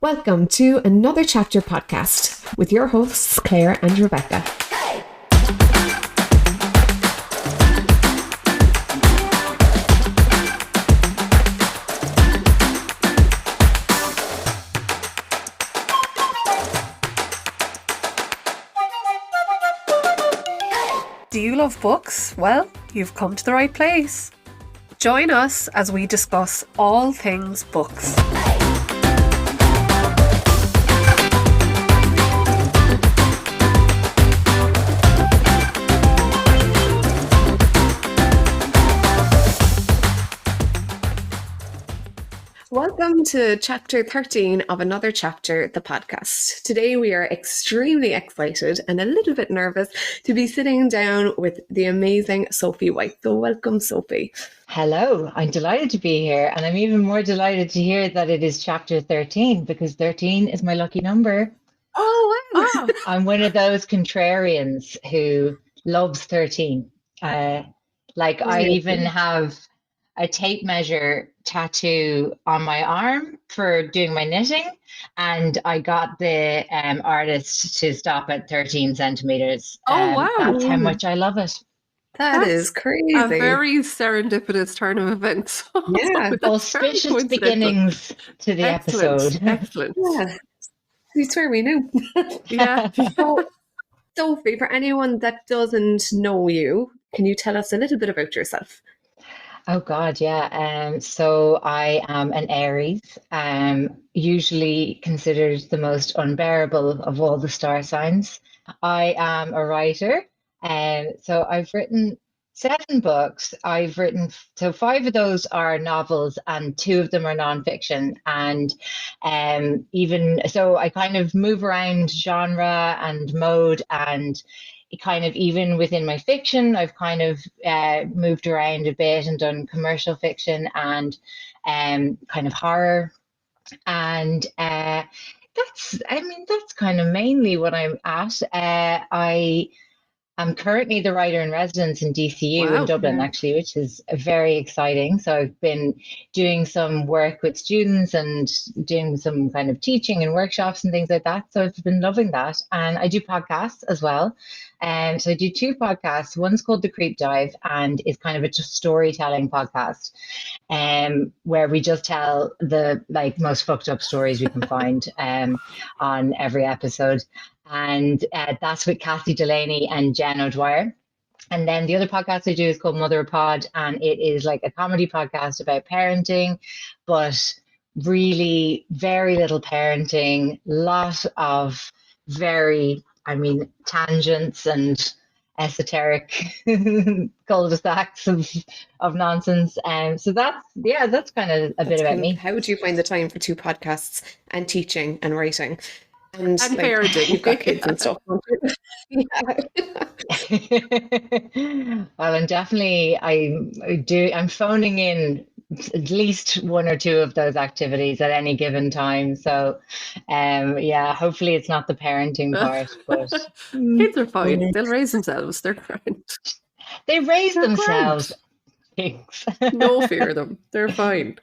Welcome to another chapter podcast with your hosts, Claire and Rebecca. Do you love books? Well, you've come to the right place. Join us as we discuss all things books. Welcome to chapter 13 of Another Chapter, the podcast. Today we are extremely excited and a little bit nervous to be sitting down with the amazing Sophie White. So welcome, Sophie. Hello, I'm delighted to be here, and I'm even more delighted to hear that it is chapter 13 because 13 is my lucky number. Oh, wow. I'm one of those contrarians who loves 13. I even have a tape measure tattoo on my arm for doing my knitting, and I got the artist to stop at 13 centimeters. Wow. That's how much I love it. That is crazy. A very serendipitous turn of events. Yeah. Auspicious beginnings to the episode. Excellent. Yeah. We swear we knew. Yeah. So, Sophie, for anyone that doesn't know you, can you tell us a little bit about yourself? Oh God, yeah. So I am an Aries, usually considered the most unbearable of all the star signs. I am a writer, and so I've written 7 books. So 5 of those are novels, and 2 of them are nonfiction. And even so, I kind of move around genre and mode, and kind of even within my fiction, I've kind of moved around a bit and done commercial fiction and kind of horror. And that's kind of mainly what I'm at. I'm currently the writer in residence in DCU in Dublin, actually, which is very exciting. So I've been doing some work with students and doing some kind of teaching and workshops and things like that. So I've been loving that. And I do podcasts as well. So I do 2 podcasts. One's called The Creep Dive, and it's kind of a storytelling podcast where we just tell the most fucked up stories we can find on every episode. And that's with Cassie Delaney and Jen O'Dwyer. And then the other podcast I do is called Mother Pod, and it is like a comedy podcast about parenting, but really very little parenting, lot of tangents and esoteric cul-de-sacs of nonsense. So that's kind of a bit about me. How would you find the time for 2 podcasts and teaching and writing? And parenting. You've got kids and stuff. Well, I'm phoning in at least 1 or 2 of those activities at any given time. So, hopefully it's not the parenting part. But kids are fine. They'll raise themselves. They're grand. They raise themselves. No fear of them. They're fine.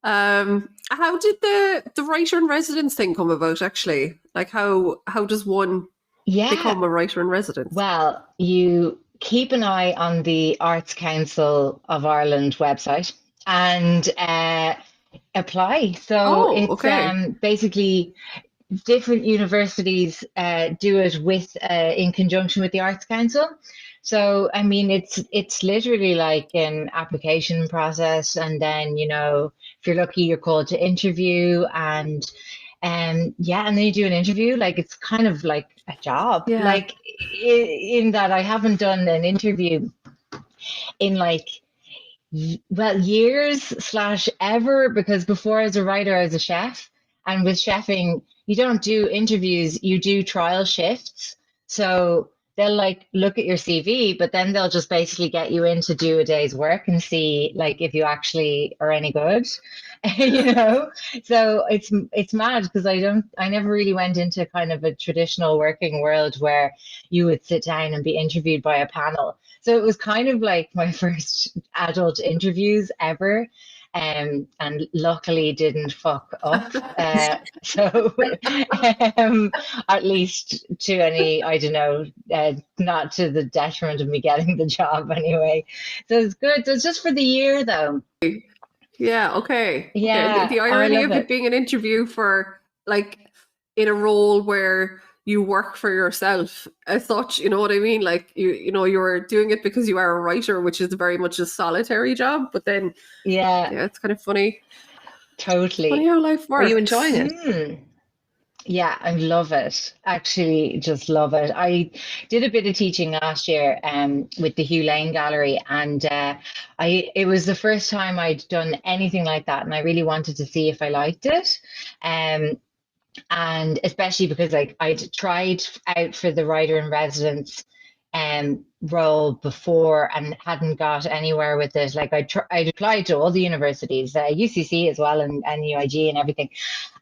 How did the writer in residence thing come about, actually? Like, how does one become a writer in residence? Well, you keep an eye on the Arts Council of Ireland website and apply. So it's basically different universities do it in conjunction with the Arts Council. So, I mean, it's literally like an application process, and then, if you're lucky, you're called to interview, and then you do an interview. Like, it's kind of like a job. Yeah. Like, in that I haven't done an interview in years/ever, because before, as a writer, I was a chef, and with chefing, you don't do interviews, you do trial shifts. So they'll look at your CV, but then they'll just basically get you in to do a day's work and see if you actually are any good, So it's mad because I never really went into kind of a traditional working world where you would sit down and be interviewed by a panel. So it was kind of like my first adult interviews ever. and luckily didn't fuck up. So at least to any, I don't know, not to the detriment of me getting the job anyway. So it's good. So it's just for the year though. Yeah, okay. Okay. Yeah, The I irony love of it it. being an interview for like in a role where you work for yourself as such, you know what I mean? Like you know, you're doing it because you are a writer, which is very much a solitary job, but then Yeah, yeah, it's kind of funny. Funny totally. how life Are you enjoying works. it? Yeah, I love it. Actually, just love it. I did a bit of teaching last year with the Hugh Lane Gallery, and it was the first time I'd done anything like that, and I really wanted to see if I liked it. Um, and especially because like I'd tried out for the writer in residence role before and hadn't got anywhere with it. Like I'd applied to all the universities, UCC as well, and UIG and everything.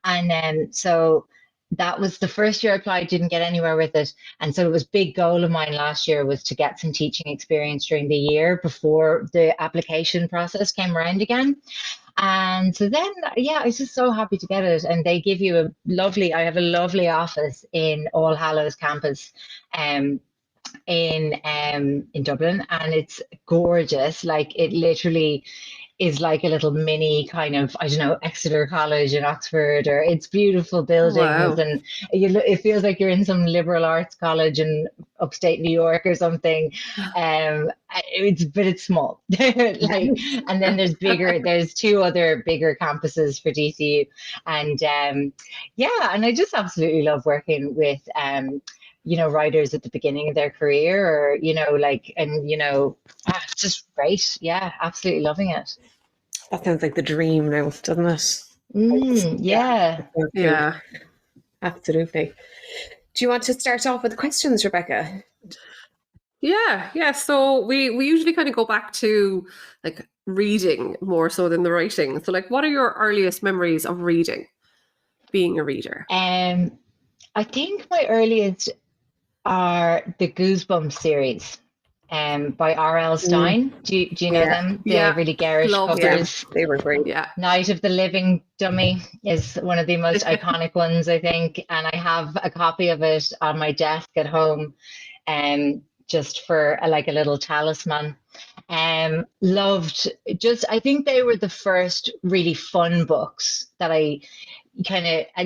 And so that was the first year I applied, didn't get anywhere with it. And so it was a big goal of mine last year was to get some teaching experience during the year before the application process came around again. And so then, yeah, I was just so happy to get it. And they give you I have a lovely office in All Hallows campus. In Dublin, and it's gorgeous. Like it literally is like a little mini kind of, I don't know, Exeter College in Oxford, or it's beautiful buildings, Wow. and it feels like you're in some liberal arts college in upstate New York or something. But it's small. Like, and then there's two other bigger campuses for DCU, and yeah, and I just absolutely love working with writers at the beginning of their career, or like, and it's just great. Yeah, absolutely loving it. That sounds like the dream now, doesn't it? Yeah. That sounds good. Yeah. Absolutely. Do you want to start off with questions, Rebecca? Yeah, yeah. So we usually kind of go back to like reading more so than the writing. So like what are your earliest memories of reading, being a reader? I think my earliest are the Goosebumps series by R.L. Stine. Do you know Yeah, them? The Yeah, really garish loved yeah, it. covers. they were great. Yeah. Night of the Living Dummy is one of the most iconic ones, I think, and I have a copy of it on my desk at home, just for like a little talisman. Loved just, I think they were the first really fun books that I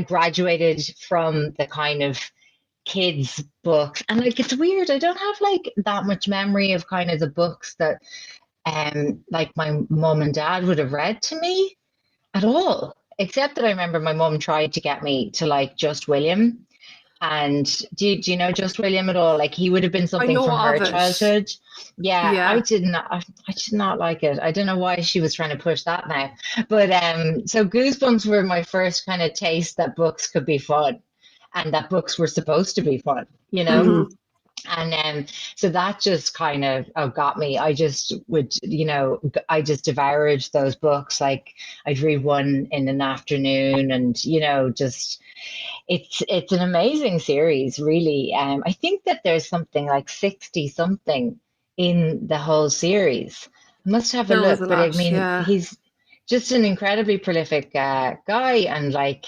graduated from the kind of kids books, and like it's weird, I don't have like that much memory of kind of the books that like my mum and dad would have read to me at all, except that I remember my mum tried to get me to like Just William. And do you know Just William at all? Like he would have been I something know from her of it. childhood. Yeah, Yeah. I did not like it. I don't know why she was trying to push that now. But so Goosebumps were my first kind of taste that books could be fun, and that books were supposed to be fun, you know? Hmm. And so that just kind of got me. I just would, I just devoured those books. Like I'd read one in an afternoon, and just it's an amazing series, really. I think that there's something like 60 something in the whole series. I must have a There was look, a but I lot. mean, Yeah. he's just an incredibly prolific guy, and like,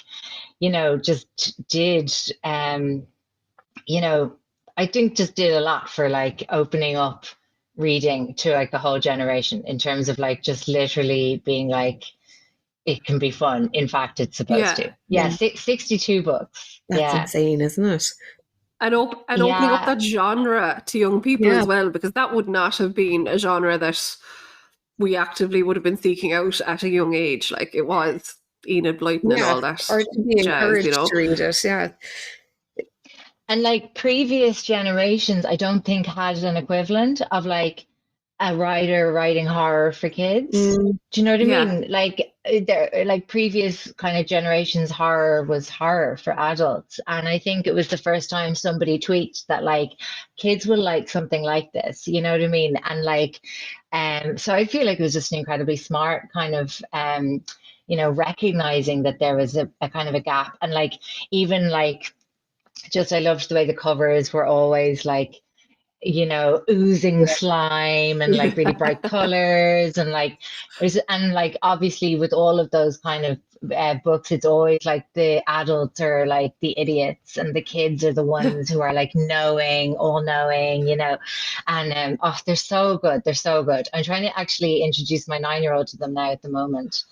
just did, you know, I think just did a lot for like opening up reading to like a whole generation, in terms of like just literally being like, it can be fun. In fact, it's supposed Yeah. to. Yeah, 62 books. That's Yeah. insane, isn't it? And opening up Yeah. that genre to young people Yeah. as well, because that would not have been a genre that we actively would have been seeking out at a young age. Like it was Enid Blyton and Yeah, all that or to be jazz, you encouraged know? to read it. Yeah, And like previous generations, I don't think had an equivalent of like a writer writing horror for kids. mm, Do you know what I Yeah. mean? Like like previous kind of generations, horror was horror for adults, and I think it was the first time somebody tweaked that like kids will like something like this. You know what I mean? And like, so I feel like it was just an incredibly smart kind of recognizing that there was a kind of a gap, and like even like just I loved the way the covers were always like oozing slime and like really bright colors, and like obviously with all of those kind of books, it's always like the adults are like the idiots and the kids are the ones who are like all knowing, and oh, they're so good. They're so good. I'm trying to actually introduce my 9-year-old to them now at the moment.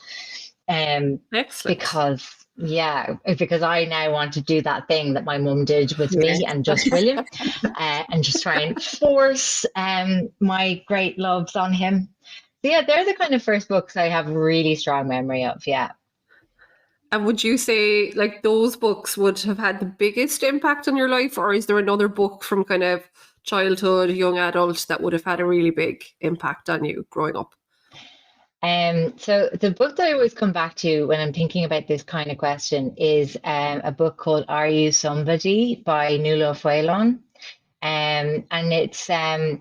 Excellent. Because I now want to do that thing that my mum did with me and just William, and just try and force my great loves on him. So yeah, they're the kind of first books I have really strong memory of. Yeah. And would you say like those books would have had the biggest impact on your life, or is there another book from kind of childhood, young adult that would have had a really big impact on you growing up? So the book that I always come back to when I'm thinking about this kind of question is a book called Are You Somebody by Nuala Whalon. And it's Nuala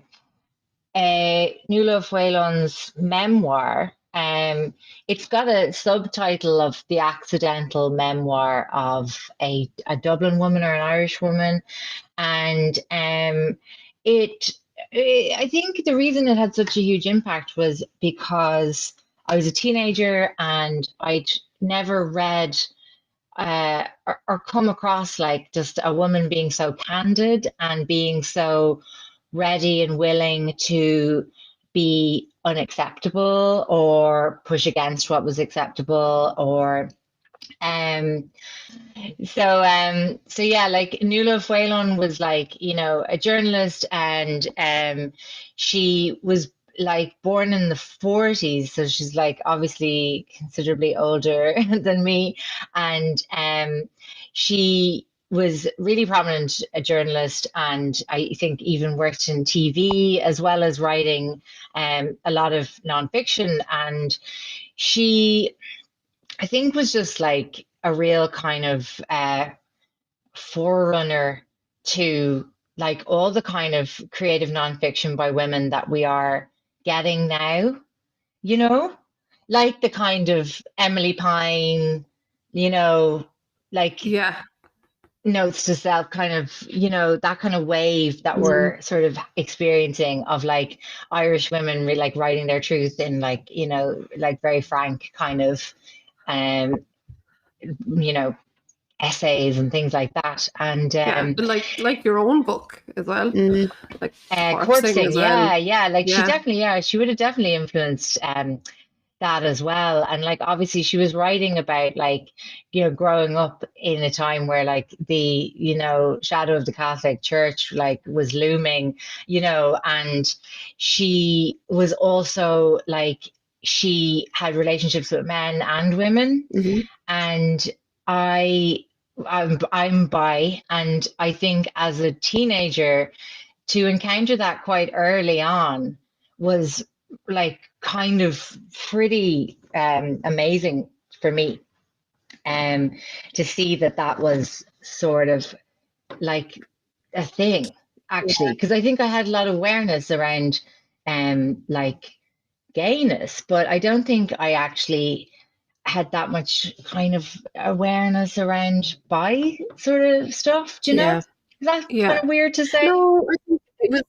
Whalon's memoir. It's got a subtitle of The Accidental Memoir of a Dublin woman or an Irish woman. And I think the reason it had such a huge impact was because I was a teenager and I'd never read or come across like just a woman being so candid and being so ready and willing to be unacceptable or push against what was acceptable, or so yeah, like Nuala Whalon was like, a journalist, and she was like born in the 40s, so she's like obviously considerably older than me, and she was really prominent a journalist, and I think even worked in TV as well as writing a lot of nonfiction, and she I think was just like a real kind of forerunner to like all the kind of creative nonfiction by women that we are getting now, like the kind of Emily Pine, like notes to self kind of, that kind of wave that we're sort of experiencing of like Irish women like writing their truth in like, like very frank kind of, essays and things like that. And like your own book as well, like courtsing as well. Like she would have definitely influenced that as well. And like obviously she was writing about like, growing up in a time where like the, shadow of the Catholic Church like was looming, and she was also like, she had relationships with men and women. And I'm bi, and I think as a teenager to encounter that quite early on was like kind of pretty amazing for me, to see that was sort of like a thing actually, because I think I had a lot of awareness around like gayness, but I don't think I actually had that much kind of awareness around bi sort of stuff. Do you know? Is that kind of weird to say? No, I think it was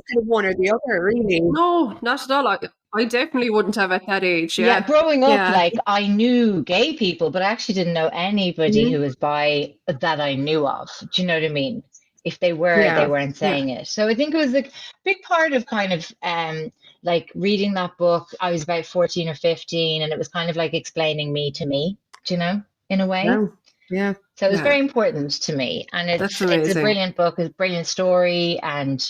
kind of one or the other, really. No, not at all. I definitely wouldn't have at that age. Yeah, growing up, like I knew gay people, but I actually didn't know anybody who was bi that I knew of. Do you know what I mean? If they were, they weren't saying it. So I think it was a big part of kind of like reading that book. I was about 14 or 15, and it was kind of like explaining me to me, do you know, in a way. Yeah. So it was very important to me. And it's a brilliant book, it's a brilliant story, and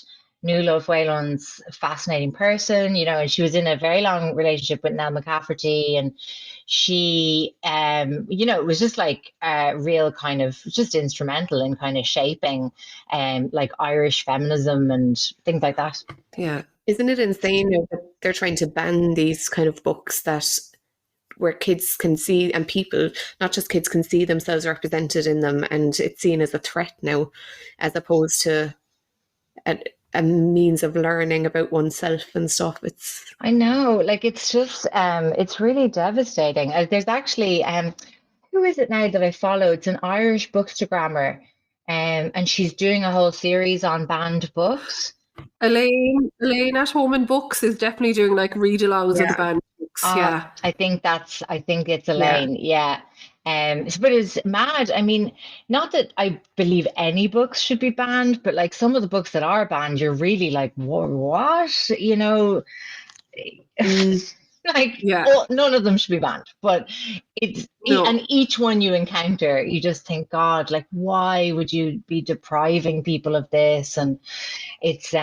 Nuala Whalon's a fascinating person, and she was in a very long relationship with Nell McCafferty, and she, it was just like a real kind of just instrumental in kind of shaping like Irish feminism and things like that. Yeah. Isn't it insane that they're trying to ban these kind of books where kids can see, and people, not just kids, can see themselves represented in them, and it's seen as a threat now, as opposed to a means of learning about oneself and stuff. I know, like it's just it's really devastating. There's actually who is it now that I follow? It's an Irish bookstagrammer, and she's doing a whole series on banned books. Elaine at home in books is definitely doing like read-alongs of the Yeah. banned books. Yeah. I think it's Yeah. Elaine. Yeah. But it's mad. I mean, not that I believe any books should be banned, but like some of the books that are banned, you're really like, what? You know, Mm, like Yeah. none of them should be banned. But and No. each one you encounter, you just think, God, like, why would you be depriving people of this? And it's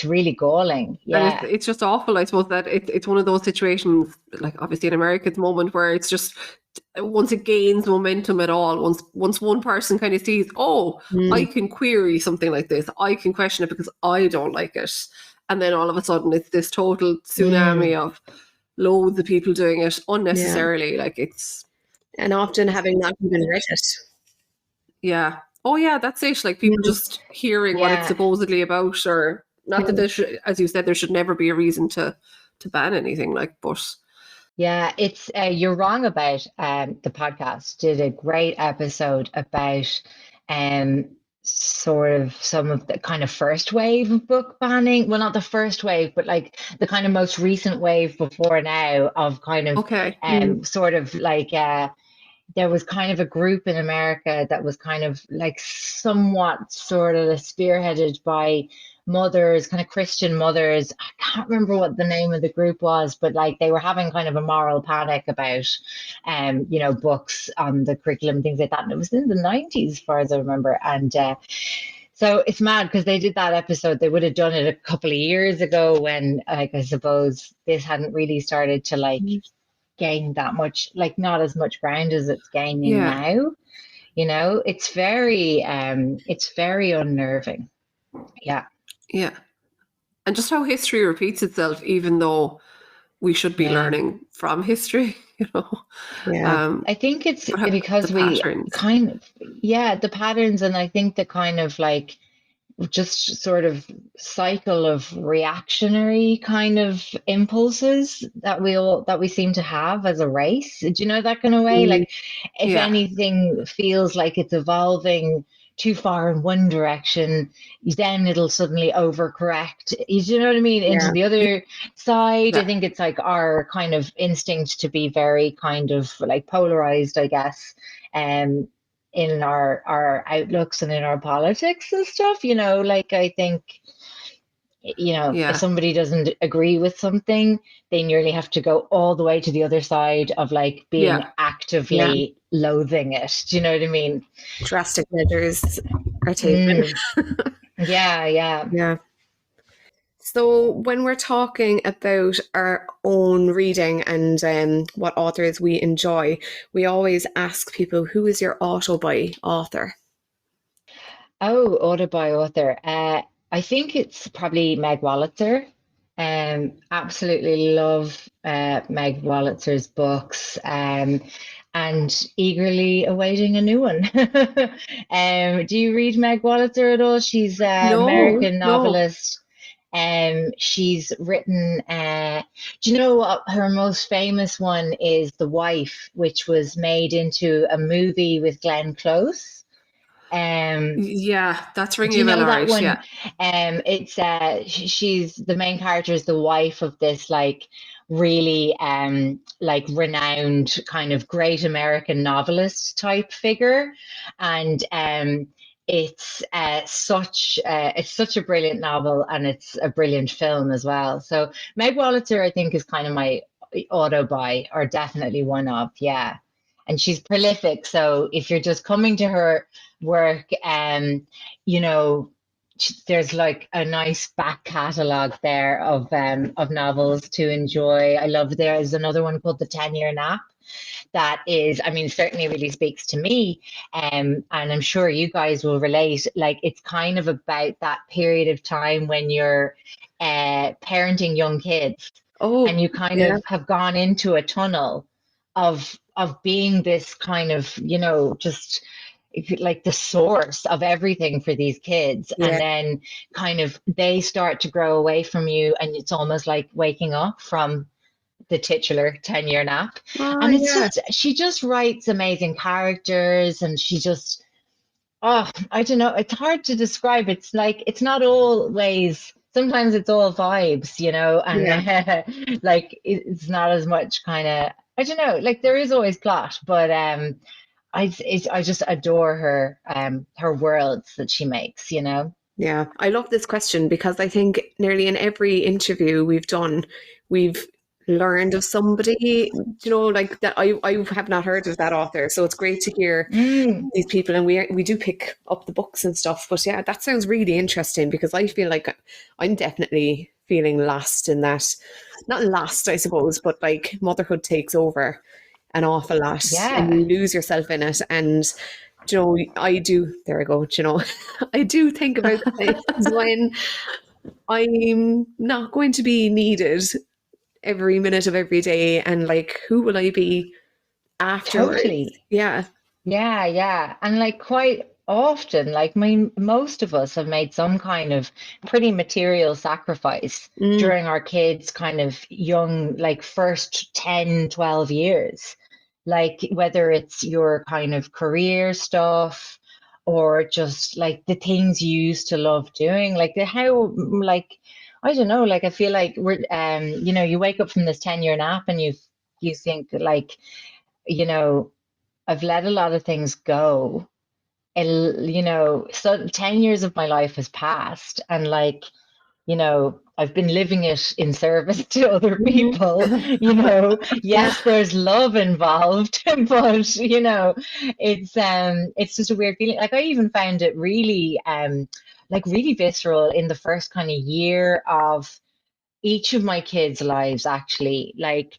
really galling. And Yeah. it's just awful, I suppose, that it's one of those situations, like obviously in America at the moment, where it's just once it gains momentum at all, once one person kind of sees, oh, I mm, can query something like this, I can question it because I don't like it, and then all of a sudden it's this total tsunami Mm, of loads of people doing it yeah. unnecessarily. Like it's And often having not even read it. yeah, oh yeah, that's it. Like people Mm, just hearing what it's yeah. supposedly about, or not that yeah. there should, as you said, there should never be a reason to ban anything. Like, but Yeah, it's you're wrong about the podcast. Did a great episode about um sort of some of the kind of first wave of book banning. Well, not the first wave, but like the kind of most recent wave before now of kind of okay, Mm, sort of like there was kind of a group in America that was kind of like somewhat sort of spearheaded by mothers, kind of Christian mothers. I can't remember what the name of the group was, but like they were having kind of a moral panic about, books on the curriculum, things like that. And it was in the 90s, as far as I remember. And so it's mad because they did that episode. They would have done it a couple of years ago when, like, I suppose this hadn't really started to like mm, gain that much, like not as much ground as it's gaining yeah, now. It's very unnerving. Yeah, yeah, and just how history repeats itself, even though we should be yeah. learning from history, yeah. um, I think it's but the because we patterns, kind of, yeah, the patterns, and I think the kind of like just sort of cycle of reactionary kind of impulses that we seem to have as a race. Do you know that kind of way? Mm, Like if yeah, anything feels like it's evolving too far in one direction, then it'll suddenly overcorrect. You know what I mean? Into yeah. the other side. I yeah, think it's like our kind of instinct to be very kind of like polarized, I guess. Um, in our outlooks and in our politics and stuff, like I think, if yeah, somebody doesn't agree with something, they nearly have to go all the way to the other side of like being yeah, Yeah. actively loathing it. Do you know what I mean? Drastic measures are taken. Mm, yeah, yeah. Yeah. So, when we're talking about our own reading and what authors we enjoy, we always ask people, who is your auto-buy author? Oh, auto-buy author. I think it's probably Meg Wolitzer. Absolutely love Meg Wolitzer's books. And eagerly awaiting a new one. Do you read Meg Wolitzer at all? She's an no, American no, novelist. She's written, do you know what her most famous one is? The Wife, which was made into a movie with Glenn Close. Um, yeah, that's do ringing you a bell, know all that right, one? yeah, It's she's the main character is the wife of this like really like renowned kind of great American novelist type figure, and it's such a brilliant novel, and it's a brilliant film as well. So Meg Wolitzer, I think, is kind of my auto buy, or definitely one of, yeah. And she's prolific, so if you're just coming to her work, you know, there's like a nice back catalogue there of novels to enjoy. I love there's another one called The 10-Year Nap that is, I mean, certainly really speaks to me. And I'm sure you guys will relate. Like it's kind of about that period of time when you're parenting young kids and Oh, you kind yeah, of have gone into a tunnel of being this kind of, just like the source of everything for these kids, and yeah. then kind of they start to grow away from you, and it's almost like waking up from the titular 10-year nap. Oh, And it's yeah. just, she just writes amazing characters, and she just, oh, I don't know, it's hard to describe. It's like it's not always sometimes it's all vibes, you know, and Yeah. like it's not as much kind of, I don't know, like there is always plot, but I just adore her worlds that she makes, you know. Yeah, I love this question because I think nearly in every interview we've done, we've learned of somebody, like that I have not heard of that author. So it's great to hear Mm, these people, and we do pick up the books and stuff. But yeah, that sounds really interesting because I feel like I'm definitely feeling lost in that. Not lost, I suppose, but like motherhood takes over an awful lot, and yeah, you lose yourself in it. And I do. There I go. I do think about the times when I'm not going to be needed every minute of every day, and like, who will I be afterwards? totally. Yeah. Yeah, yeah. And like quite often, like most of us have made some kind of pretty material sacrifice Mm, during our kids' kind of young, like first 10, 12 years. Like whether it's your kind of career stuff or just like the things you used to love doing, like like, I don't know, like I feel like you wake up from this 10-year nap and you think like, you know, I've let a lot of things go. So 10 years of my life has passed, and like, I've been living it in service to other mhm. people, Yeah. yes, there's love involved, but it's just a weird feeling. Like I even found it really like really visceral in the first kind of year of each of my kids' lives, actually. Like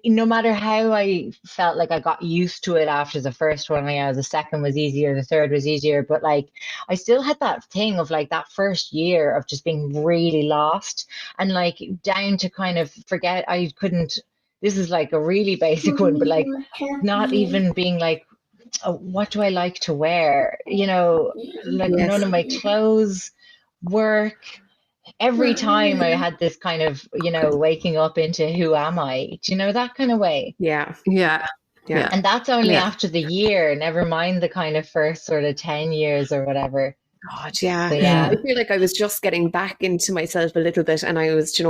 no matter how I felt like I got used to it after the first one, the second was easier, the third was easier, but like I still had that thing of like that first year of just being really lost and like down to kind of forget I couldn't. This is like a really basic one, but like not even being like, oh, what do I like to wear? Like none Yes. of my clothes work. Every time I had this kind of, waking up into who am I? Do you know, that kind of way? Yeah. Yeah. Yeah. Yeah. And that's only Yeah. after the year, never mind the kind of first sort of 10 years or whatever. God, yeah. So I yeah. feel like I was just getting back into myself a little bit, and I was,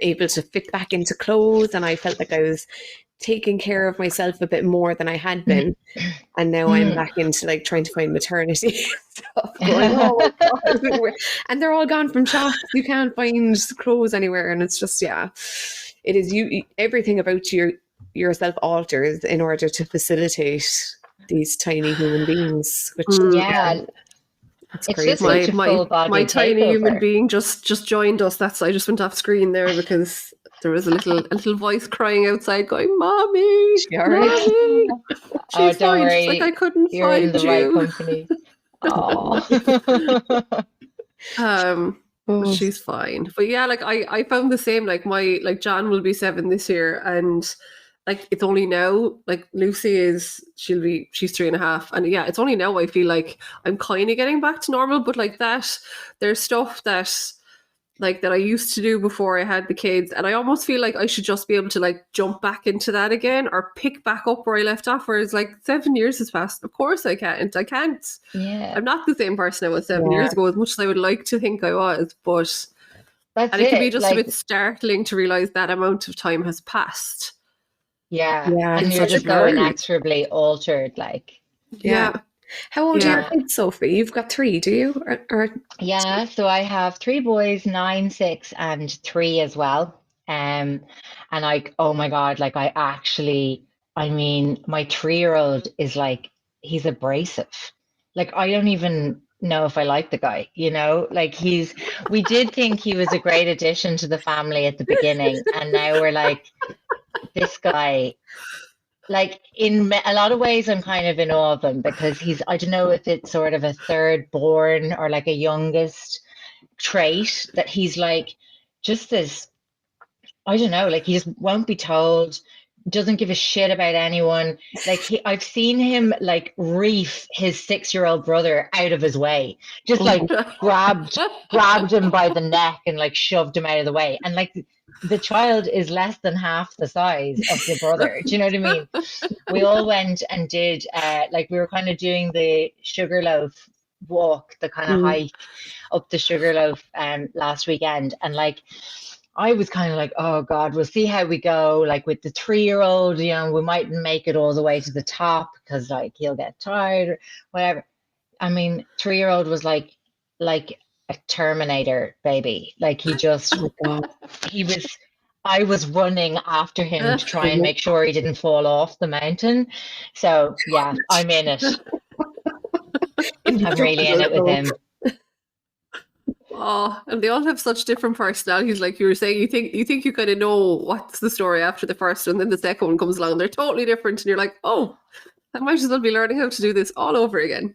able to fit back into clothes, and I felt like I was taking care of myself a bit more than I had been. And now I'm Mm. back into like trying to find maternity stuff, going, oh God, and they're all gone from shops. You can't find clothes anywhere, and it's just, yeah, it is you. Everything about yourself alters in order to facilitate these tiny human beings, which, yeah, Yeah, it's it's just crazy. such My a my my full-bodied tiny human takeover. being just joined us. That's I just went off screen there because there was a little voice crying outside going, "Mommy, She all right? Mommy." Oh, She's don't fine. She's like, I worry, couldn't you're in find the right you. company. Oh. Um, Oh, she's fine. But yeah, like I found the same. Like my like Jan will be 7 this year, and like it's only now. Like Lucy she's 3.5, and yeah, it's only now I feel like I'm kind of getting back to normal. But like that, there's stuff that I used to do before I had the kids, and I almost feel like I should just be able to like jump back into that again or pick back up where I left off. Whereas like 7 years has passed. Of course I can't. I can't. Yeah, I'm not the same person I was seven yeah. years ago, as much as I would like to think I was. But that's and it can be it. just a Like, bit startling to realize that amount of time has passed yeah, Yeah, in and you're such a just short so period. blur. inexorably altered. Like, Yeah. Yeah, How old are your yeah. yeah. kids, Sophie? You've got three, do you? Or Yeah, so I have three boys, 9, 6, and 3 as well. And like, oh my God, like I mean, my 3-year-old is like, he's abrasive. Like, I don't even know if I like the guy, Like we did think he was a great addition to the family at the beginning, and now we're like, this guy, like a lot of ways I'm kind of in awe of him because I don't know if it's sort of a third born or like a youngest trait that he's like just this, I don't know, like he just won't be told, doesn't give a shit about anyone. Like I've seen him like reef his 6-year-old brother out of his way, just oh, like grabbed him by the neck and like shoved him out of the way. And like the child is less than half the size of the brother. Do you know what I mean? We all went and did like we were kind of doing the sugar loaf walk, the kind of hike up the Sugarloaf last weekend. And like, I was kind of like, oh God, we'll see how we go. Like with the 3-year-old, you know, we mightn't make it all the way to the top because like he'll get tired or whatever. I mean, 3-year-old was like a Terminator baby. Like he just, he was, I was running after him to try and make sure he didn't fall off the mountain. So yeah, I'm in it. I'm really in it with him. Oh, and they all have such different personalities. Like you were saying, you think you kind of know what's the story after the first one, then the second one comes along. They're totally different, and you're like, oh, I might as well be learning how to do this all over again.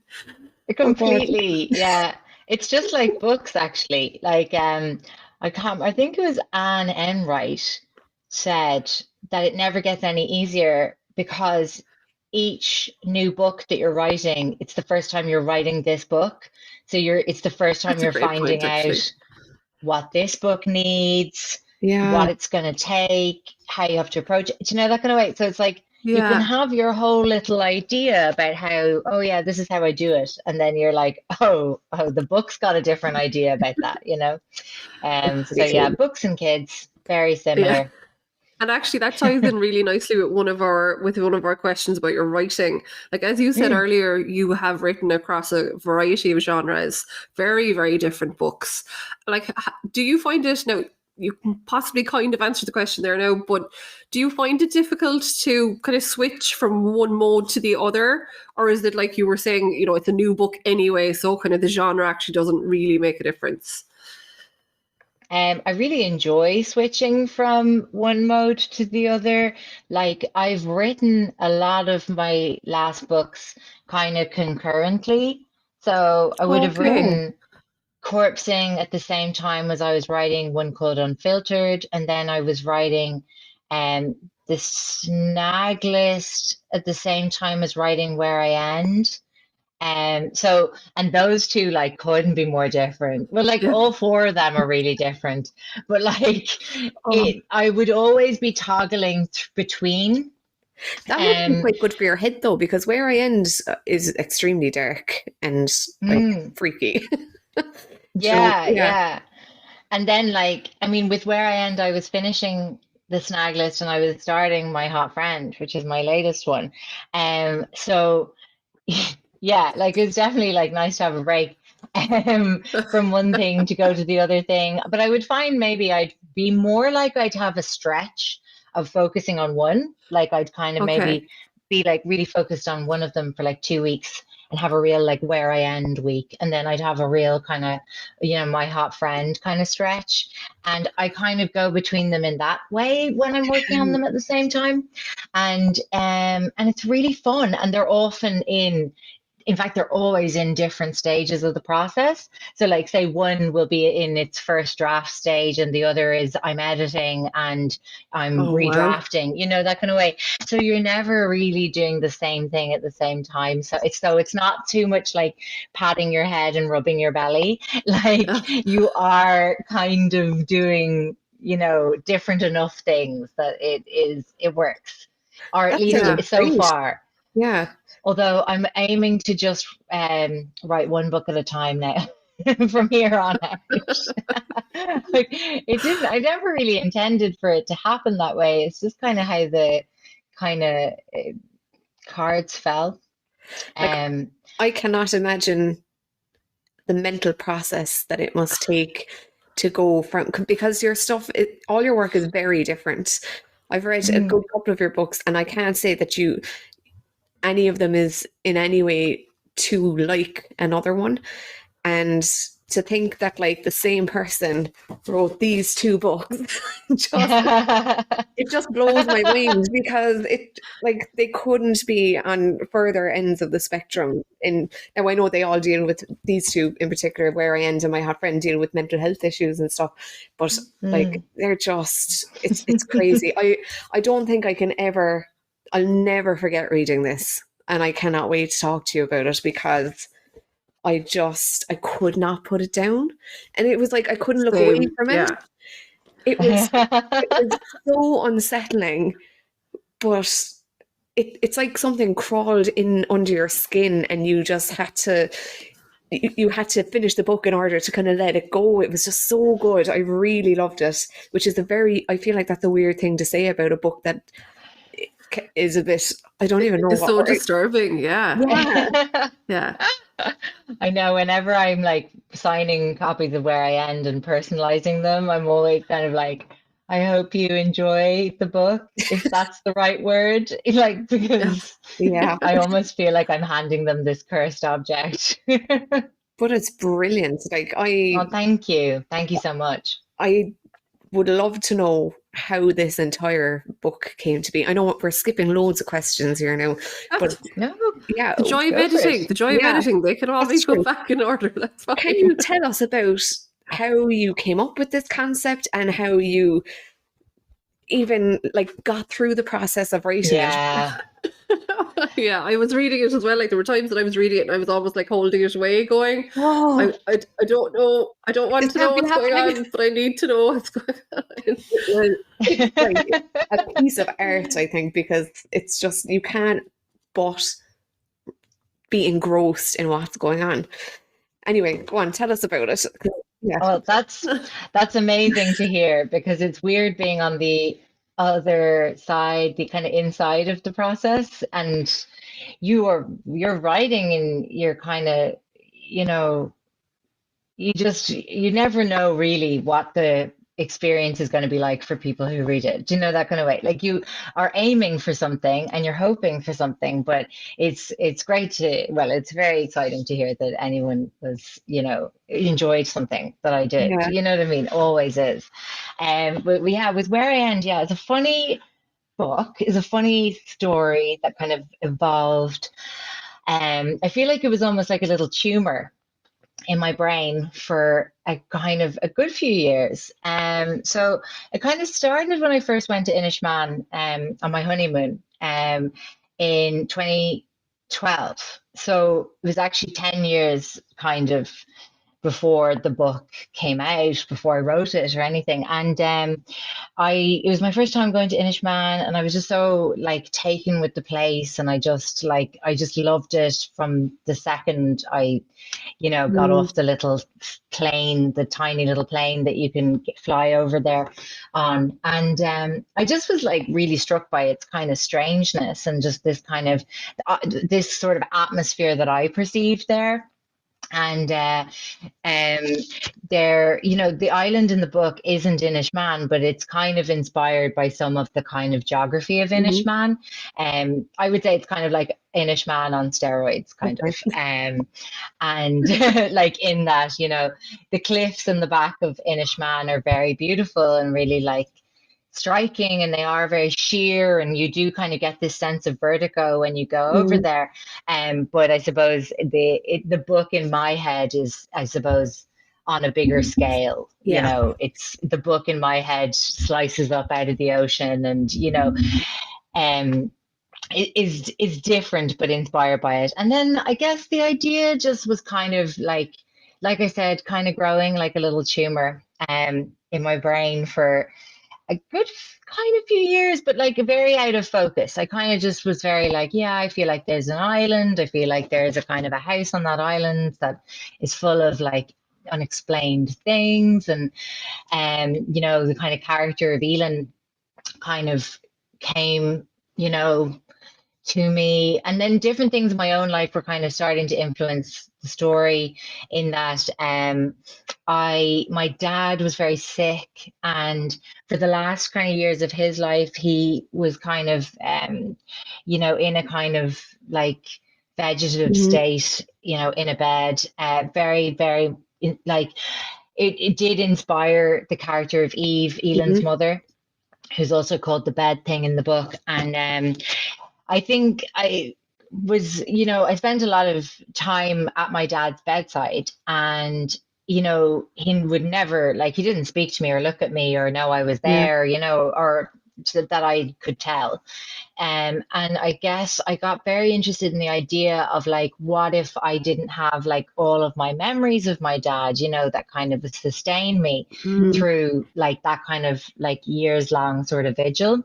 Completely, yeah. It's just like books, actually. Like, I think it was Anne Enright said that it never gets any easier because each new book that you're writing, it's the first time you're writing this book. So it's the first time That's a you're great finding point, actually. out what this book needs, Yeah. what it's going to take, how you have to approach it, you know, that kind of way. So it's like you can have your whole little idea about how, oh yeah, this is how I do it. And then you're like, oh, the book's got a different idea about that, you know? So yeah, books and kids, very similar. Yeah. And actually that ties in really nicely with one of our questions about your writing. Like as you said earlier, you have written across a variety of genres, very, very different books. Like, do you find it now? You can possibly kind of answer the question there now, but do you find it difficult to kind of switch from one mode to the other? Or is it like you were saying, you know, it's a new book anyway, so kind of the genre actually doesn't really make a difference? I really enjoy switching from one mode to the other. Like I've written a lot of my last books kind of concurrently. So I would have written Corpsing at the same time as I was writing one called Unfiltered, and then I was writing the Snag List at the same time as writing Where I End. And those two like couldn't be more different. Well, like all four of them are really different, but like I would always be toggling between. That would be quite good for your head though, because Where I End is extremely dark and like freaky. Yeah. And then like, I mean, with Where I End, I was finishing the Snag List and I was starting My Hot Friend, which is my latest one. So yeah, like it's definitely like nice to have a break from one thing to go to the other thing. But I would find maybe I'd be more like I'd have a stretch of focusing on one. Like I'd kind of maybe be like really focused on one of them for like 2 weeks and have a real like Where I End week. And then I'd have a real kind of, you know, My Hot Friend kind of stretch. And I kind of go between them in that way when I'm working on them at the same time. And it's really fun. And they're often in fact, they're always in different stages of the process. So like say one will be in its first draft stage and the other is I'm editing and I'm redrafting, you know, that kind of way. So you're never really doing the same thing at the same time. So it's not too much like patting your head and rubbing your belly. Like you are kind of doing, you know, different enough things that it works. Or at least so far. Yeah. Although I'm aiming to just write one book at a time now from here on out. Like I never really intended for it to happen that way. It's just kind of how the kind of cards fell. Like, I cannot imagine the mental process that it must take to go from, because your stuff, all your work is very different. I've read a good couple of your books and I can't say that any of them is in any way too like another one. And to think that like the same person wrote these two books, it just blows my mind, because it like they couldn't be on further ends of the spectrum. And now I know they all deal with, these two in particular, Where I End and My Hot Friend, deal with mental health issues and stuff. But like they're just, it's crazy. I don't think I'll never forget reading this, and I cannot wait to talk to you about it, because I could not put it down. And it was like I couldn't look away from it. It was so unsettling, but it's like something crawled in under your skin and you just had to you had to finish the book in order to kind of let it go. It was just so good. I really loved it, which is I feel like that's a weird thing to say about a book that is a bit, I don't even know It's what so word. disturbing. Yeah. Yeah. I know whenever I'm like signing copies of Where I End and personalizing them, I'm always kind of like, I hope you enjoy the book, if that's the right word. Like, because Yeah, I almost feel like I'm handing them this cursed object. but it's brilliant. Like Oh, thank you. Thank you so much. I would love to know how this entire book came to be. I know we're skipping loads of questions here now, but No, yeah, The joy of go for it. editing. The joy of Yeah, editing. They can always that's go true. back in order. That's fine. Can you tell us about how you came up with this concept and how you even like got through the process of writing it? Yeah. Yeah, I was reading it as well. Like there were times that I was reading it and I was almost like holding it away, going, Oh, I don't know, I don't want it to can't know be what's going happening. on, but I need to know what's going on. Well, it's like a piece of art, I think, because it's just you can't but be engrossed in what's going on. Anyway, go on, tell us about it. Yeah. Well, that's amazing to hear because it's weird being on the other side, the kind of inside of the process, and you're writing and you're kind of, you know, you never know really what the experience is going to be like for people who read it. Do you know that kind of way? Like you are aiming for something and you're hoping for something, but it's great to, well, it's very exciting to hear that anyone was, enjoyed something that I did. Yeah. You know what I mean? Always is. But yeah, with Where I End, yeah, it's a funny book, is a funny story that kind of evolved. I feel like it was almost like a little tumor in my brain for a kind of a good few years. So it kind of started when I first went to Inishmaan on my honeymoon in 2012. So it was actually 10 years kind of before the book came out, before I wrote it or anything. And it was my first time going to Inishmaan, and I was just so like taken with the place, and I just loved it from the second I got Mm. off the little plane, the tiny little plane that you can fly over there on. And I just was like really struck by its kind of strangeness and just this kind of this sort of atmosphere that I perceived there. And there, the island in the book isn't Inishmaan, but it's kind of inspired by some of the kind of geography of Inishmaan. I would say it's kind of like Inishmaan on steroids, kind Okay. of. And like in that, the cliffs in the back of Inishmaan are very beautiful and really like striking, and they are very sheer, and you do kind of get this sense of vertigo when you go over there. But I suppose the book in my head is, I suppose, on a bigger scale. Yeah. It's the book in my head slices up out of the ocean, and it is different but inspired by it. And then I guess the idea just was kind of like I said, kind of growing like a little tumor in my brain for a good kind of few years, but like very out of focus. I kind of just was very like, yeah, I feel like there's an island. I feel like there's a kind of a house on that island that is full of like unexplained things. And the kind of character of Elin kind of came, to me. And then different things in my own life were kind of starting to influence the story, in that my dad was very sick, and for the last kind of years of his life he was kind of in a kind of like vegetative state, in a bed, very very like it did inspire the character of Eve, Elin's mother, who's also called the bed thing in the book. And I think I spent a lot of time at my dad's bedside, and, he would never, like, he didn't speak to me or look at me or know I was Yeah. there, or that I could tell. And I guess I got very interested in the idea of like, what if I didn't have like all of my memories of my dad, that kind of sustain me through like that kind of like years long sort of vigil.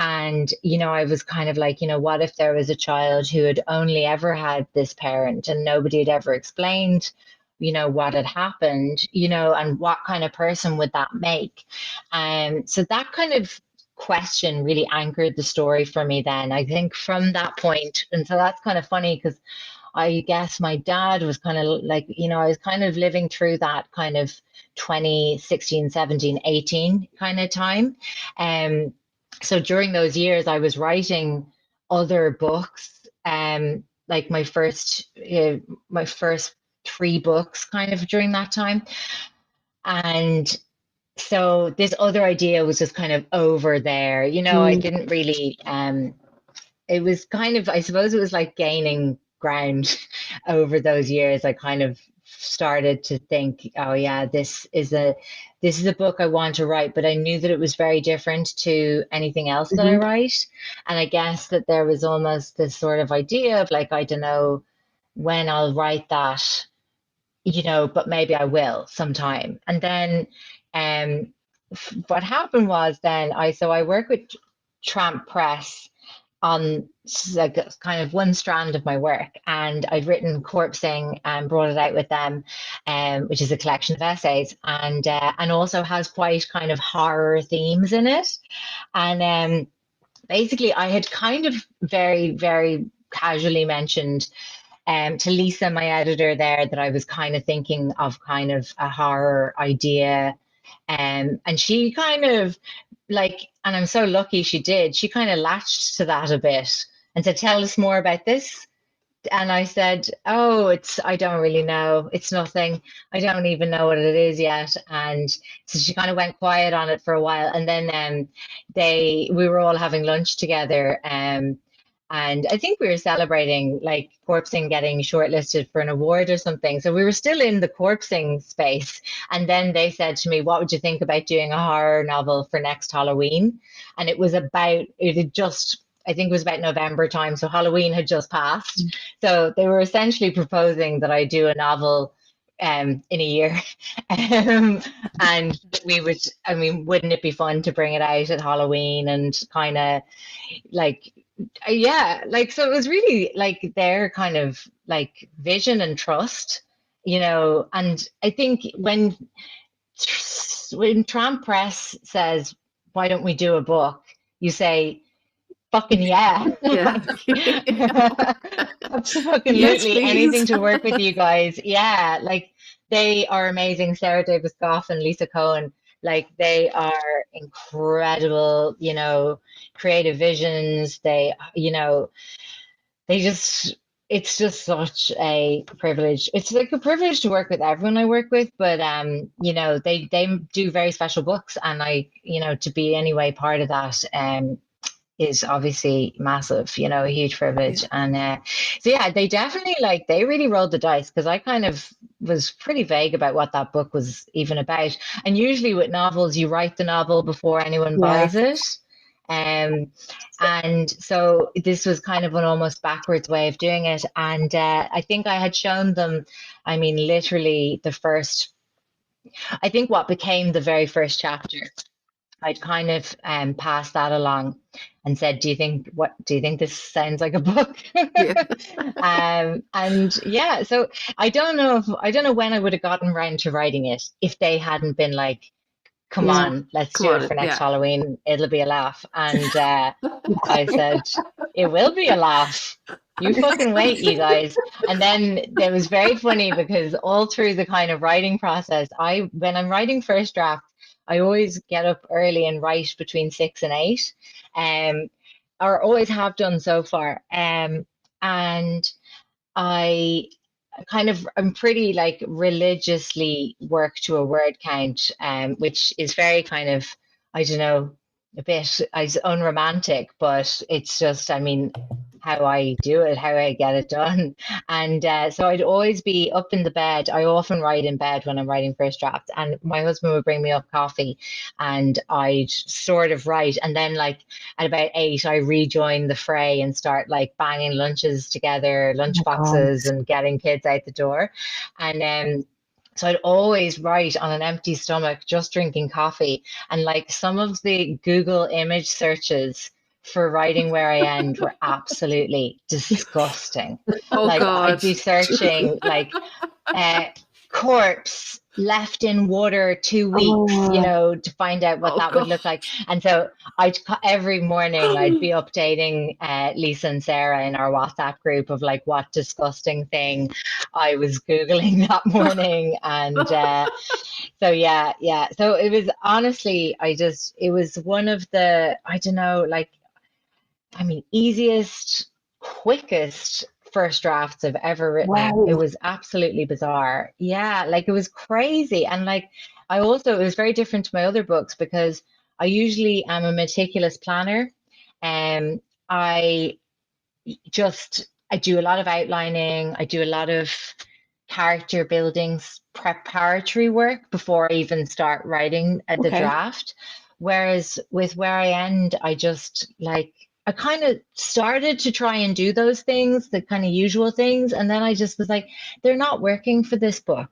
And, I was kind of like, what if there was a child who had only ever had this parent and nobody had ever explained, what had happened, and what kind of person would that make? So that kind of question really anchored the story for me then. I think from that point, and so that's kind of funny because I guess my dad was kind of like, I was kind of living through that kind of 2016, 17, 18 kind of time. So during those years, I was writing other books, like my first three books kind of during that time. And so this other idea was just kind of over there, I didn't really, it was kind of, I suppose it was like gaining ground over those years. I kind of started to think, oh yeah, this is a book I want to write, but I knew that it was very different to anything else that I write. And I guess that there was almost this sort of idea of like, I don't know when I'll write that, but maybe I will sometime. And then what happened was then I work with Tramp Press on like kind of one strand of my work, and I'd written Corpsing and brought it out with them, which is a collection of essays, and also has quite kind of horror themes in it. And basically I had kind of very, very casually mentioned to Lisa, my editor there, that I was kind of thinking of kind of a horror idea. And she kind of like, and I'm so lucky she did, she kind of latched to that a bit and said, tell us more about this. And I said, oh, I don't really know. It's nothing. I don't even know what it is yet. And so she kind of went quiet on it for a while. And then we were all having lunch together. And I think we were celebrating like Corpsing getting shortlisted for an award or something. So we were still in the Corpsing space. And then they said to me, what would you think about doing a horror novel for next Halloween? And it had just, I think it was about November time. So Halloween had just passed. So they were essentially proposing that I do a novel in a year. And we would, I mean, wouldn't it be fun to bring it out at Halloween and kind of like, yeah, like, so it was really like their kind of like vision and trust, and I think when Tramp Press says, why don't we do a book? You say, fucking yeah. Yeah. Absolutely. Yes, Anything please. to work with you guys. Yeah, like they are amazing. Sarah Davis Goff and Lisa Cohen, like they are incredible, creative visions. They just, it's just such a privilege. It's like a privilege to work with everyone I work with, but they do very special books, and to be anyway part of that is obviously massive, a huge privilege. Yeah. And so yeah, they definitely they really rolled the dice, because I kind of was pretty vague about what that book was even about. And usually with novels, you write the novel before anyone buys it. And so this was kind of an almost backwards way of doing it. And I think I had shown them, I mean, literally I think what became the very first chapter, I'd kind of passed that along and said, do you think this sounds like a book? Yeah. And yeah, so I don't know when I would have gotten around to writing it if they hadn't been like, come on, let's do it for next Halloween. It'll be a laugh. And I said, it will be a laugh. You fucking wait, you guys. And then it was very funny because all through the kind of writing process, when I'm writing first draft, I always get up early and write between 6 and 8, or always have done so far. And I'm pretty like religiously work to a word count, which is very kind of, I don't know, a bit unromantic, but it's just, I mean, how I do it, how I get it done. And so I'd always be up in the bed. I often write in bed when I'm writing first draft, and my husband would bring me up coffee and I'd sort of write. And then like at about 8, I rejoin the fray and start like banging lunches together, lunch boxes, and getting kids out the door. And so I'd always write on an empty stomach, just drinking coffee. And like some of the Google image searches for writing Where I End were absolutely disgusting. Oh Like God. I'd be searching like corpse left in water 2 weeks, to find out what that would look like. And so every morning I'd be updating Lisa and Sarah in our WhatsApp group of like what disgusting thing I was Googling that morning. And so yeah. So it was honestly, it was one of the, I don't know, like, I mean, easiest, quickest first drafts I've ever written. Wow. It was absolutely bizarre. Yeah, like it was crazy. And like it was very different to my other books because I usually am a meticulous planner. And I do a lot of outlining. I do a lot of character building, preparatory work before I even start writing the draft. Whereas with Where I End, I kind of started to try and do those things, the kind of usual things. And then I just was like, they're not working for this book.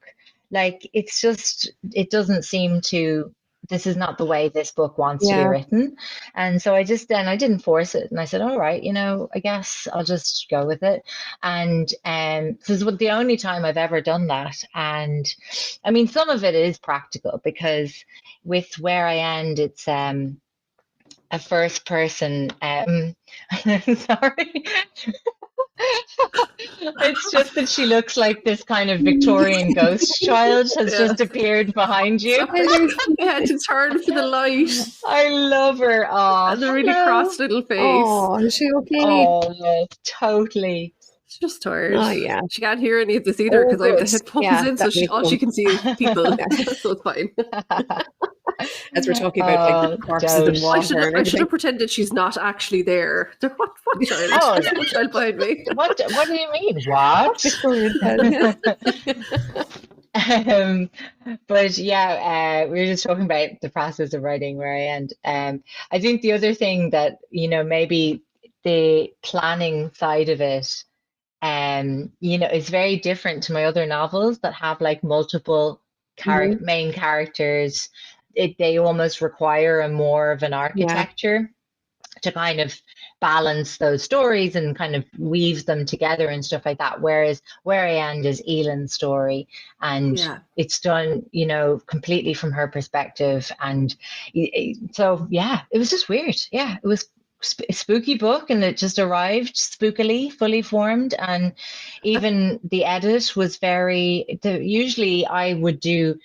Like, it doesn't seem to, this is not the way this book wants to be written. And so I didn't force it. And I said, all right, I guess I'll just go with it. And this is the only time I've ever done that. And I mean, some of it is practical because with Where I End, it's a first person sorry. It's just that she looks like this kind of Victorian ghost child has just appeared behind you. I had to turn for the light. I love her. Oh, and the really cross little face. Oh, is she okay? Oh, yes, totally. She's just tired. Oh, yeah. She can't hear any of this either because I have the headphones in, so all she can see is people. So it's fine. As we're talking about like corpses and water. I should have pretended she's not actually there. What child? Oh, no. What child behind me? What do you mean? What? But yeah, we were just talking about the process of writing Where I End. I think the other thing that, maybe the planning side of it, is very different to my other novels that have like multiple main characters. They almost require a more of an architecture to kind of balance those stories and kind of weave them together and stuff like that. Whereas Where I End is Ellen's story, and it's done, completely from her perspective. And so, yeah, it was just weird. Yeah, it was a spooky book, and it just arrived spookily, fully formed. And even the edit was usually I would do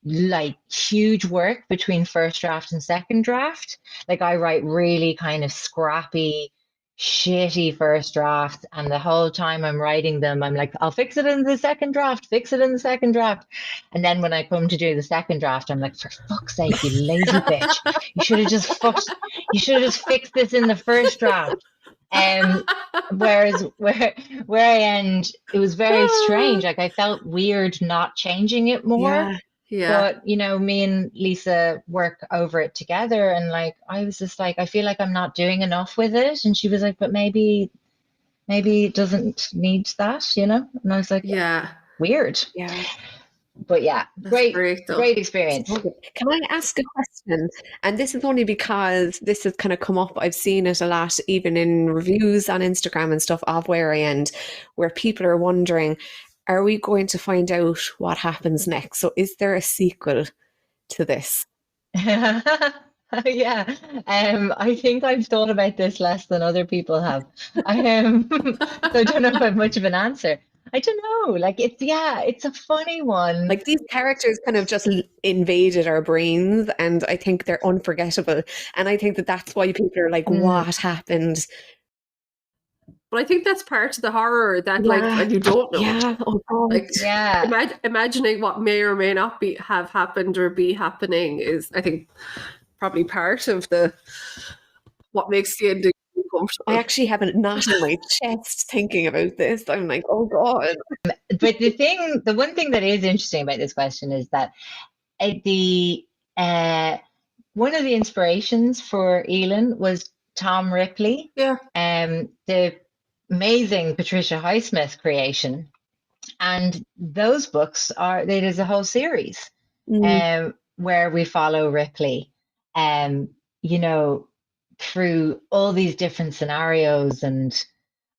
like huge work between first draft and second draft. Like I write really kind of scrappy, shitty first drafts, and the whole time I'm writing them, I'm like, I'll fix it in the second draft, And then when I come to do the second draft, I'm like, for fuck's sake, you lazy bitch. You should have just fixed this in the first draft. Whereas where I End, it was very strange. Like I felt weird not changing it more. Yeah. But, me and Lisa work over it together. And like, I was just like, I feel like I'm not doing enough with it. And she was like, but maybe it doesn't need that, And I was like, weird. Yeah. But yeah, great experience. Can I ask a question? And this is only because this has kind of come up. I've seen it a lot, even in reviews on Instagram and stuff of Where I End, where people are wondering, are we going to find out what happens next? So is there a sequel to this? Yeah. I think I've thought about this less than other people have. So I don't know if I have much of an answer. I don't know. Like it's a funny one. Like these characters kind of just invaded our brains, and I think they're unforgettable. And I think that's why people are like, what happened? But I think that's part of the horror that and you don't know. Yeah. Oh God. Imagining what may or may not have happened or be happening is, I think, probably part of what makes the ending uncomfortable. I actually have a knot in my chest thinking about this. I'm like, oh God. But the one thing that is interesting about this question is that one of the inspirations for Ellen was Tom Ripley. Yeah. The amazing Patricia Highsmith creation. And those books there's a whole series where we follow Ripley. through all these different scenarios, and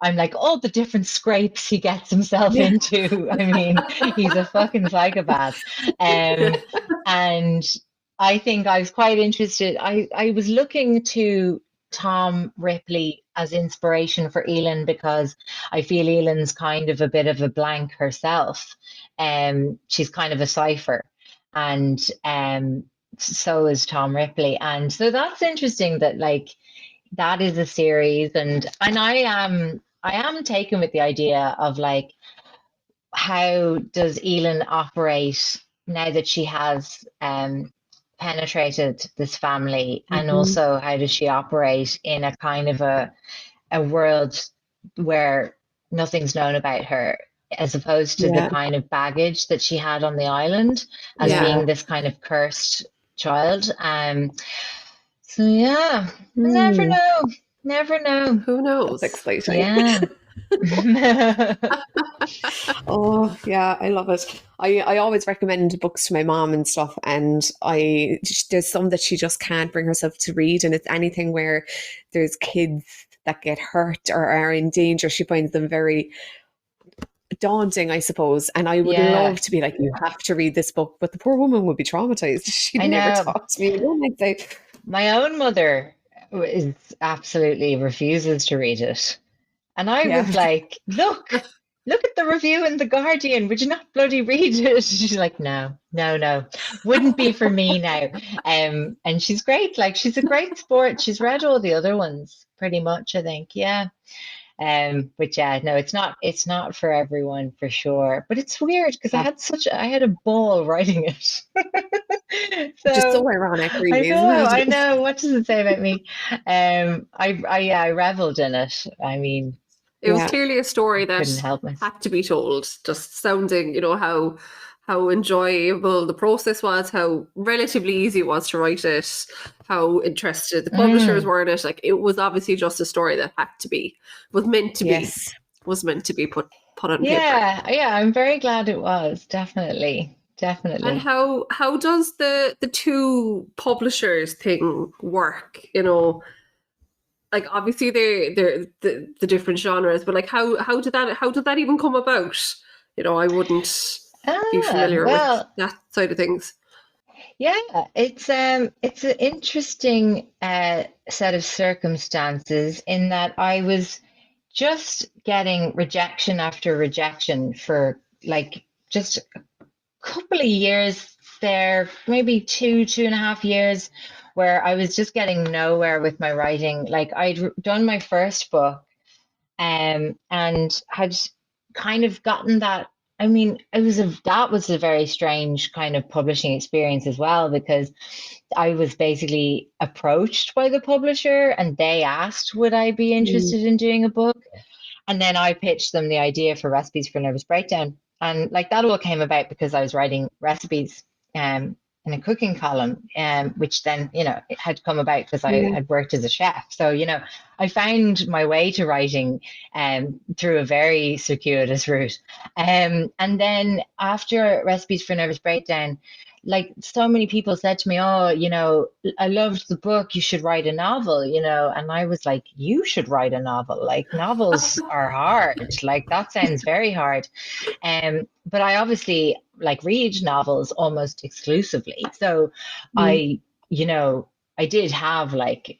I'm like, all the different scrapes he gets himself Yeah. into. I mean, he's a fucking psychopath. Um, and I think I was quite interested. I was looking to Tom Ripley as inspiration for Elin because I feel Elin's kind of a bit of a blank herself. She's kind of a cipher, and so is Tom Ripley. And so that's interesting that like that is a series, and I am taken with the idea of like how does Elin operate now that she has penetrated this family, and Mhm. also how does she operate in a kind of a world where nothing's known about her, as opposed to the Yeah. kind of baggage that she had on the island as Yeah. being this kind of cursed child. So yeah, never Hmm. know, never know. Who That's knows? exciting. Yeah. Oh, yeah, I love it. I always recommend books to my mom and stuff, and there's some that she just can't bring herself to read, and it's anything where there's kids that get hurt or are in danger. She finds them very daunting, I suppose. And I would Yeah, love to be like, you have to read this book, but the poor woman would be traumatized. She'd I never know. talk to me again. I'd say, My own mother is absolutely refuses to read it. And I yeah. was like, look at the review in The Guardian. Would you not bloody read it? She's like, no, no, no. Wouldn't be for me now. And she's great. Like she's a great sport. She's read all the other ones pretty much, I think. Yeah. But yeah, no, it's not for everyone for sure. But it's weird because I had a ball writing it. Which is So so ironic, I really, isn't know, I it? know. What does it say about me? I reveled in it. I mean, It was Yeah. clearly a story couldn't that help myself. had to be told, just sounding, how enjoyable the process was, how relatively easy it was to write it, how interested the publishers Mm, were in it. Like it was obviously just a story that had to be, was meant to be, Yes. was meant to be put on paper. yeah, yeah. I'm very glad it was. Definitely, And definitely. how does the two publishers thing work? Like obviously they're the different genres, but like how did that even come about? I wouldn't be Ah, familiar with well, that side of things. yeah. It's an interesting set of circumstances in that I was just getting rejection after rejection for like just couple of years there, maybe 2.5 years, where I was just getting nowhere with my writing. Like done my first book, and had kind of gotten that. I mean, that was a very strange kind of publishing experience as well, because I was basically approached by the publisher and they asked would I be Mm. interested in doing a book, and then I pitched them the idea for Recipes for Nervous Breakdown. And like that all came about because I was writing recipes in a cooking column, which then, it had come about because I Yeah. had worked as a chef. So, I found my way to writing through a very circuitous route. And then after Recipes for Nervous Breakdown, like so many people said to me, oh, I loved the book, you should write a novel, and I was like, you should write a novel. Like novels are hard. Like that sounds very hard. But I obviously like read novels almost exclusively. So Mm. I, I did have like,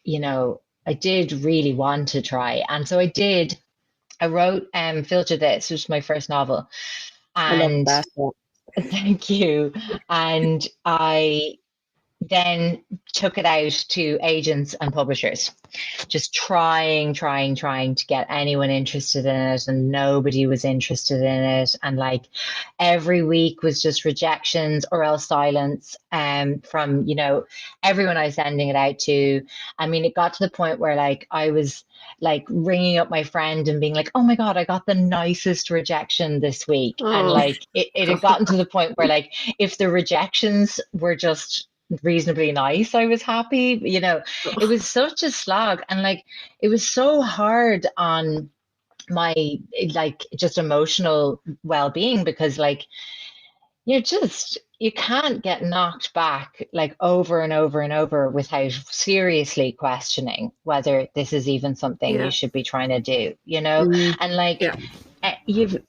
I did really want to try. And so I did. I wrote Filter This, which was my first novel. I love And that. thank you. And I then took it out to agents and publishers, just trying to get anyone interested in it, and nobody was interested in it. And like every week was just rejections or else silence from, everyone I was sending it out to. I mean, it got to the point where like I was like ringing up my friend and being like, oh my God, I got the nicest rejection this week. And Oh, like it had gotten to the point where like if the rejections were just reasonably nice, I was happy. It was such a slog, and like it was so hard on my like just emotional well-being, because like you can't get knocked back like over and over and over without seriously questioning whether this is even something you Yeah. should be trying to do, you know? Mm, And like yeah.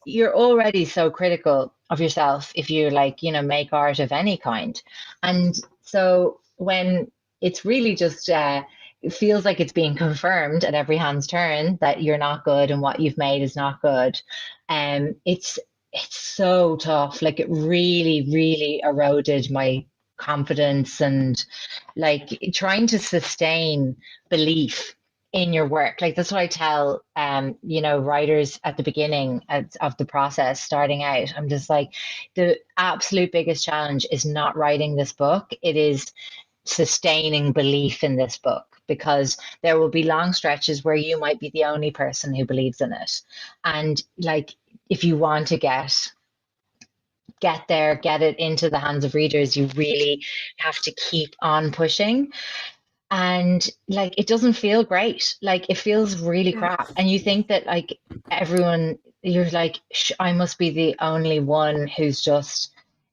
you're already so critical of yourself if you like, make art of any kind. And so when it's really just it feels like it's being confirmed at every hand's turn that you're not good and what you've made is not good. It's so tough. Like it really, really eroded my confidence and like trying to sustain belief in your work. Like that's what I tell writers at the beginning of the process starting out. I'm just like, the absolute biggest challenge is not writing this book. It is sustaining belief in this book, because there will be long stretches where you might be the only person who believes in it. And like if you want to get there, get it into the hands of readers, you really have to keep on pushing. And like it doesn't feel great. Like it feels really Yeah. crap. And you think that like everyone, you're like, I must be the only one who's just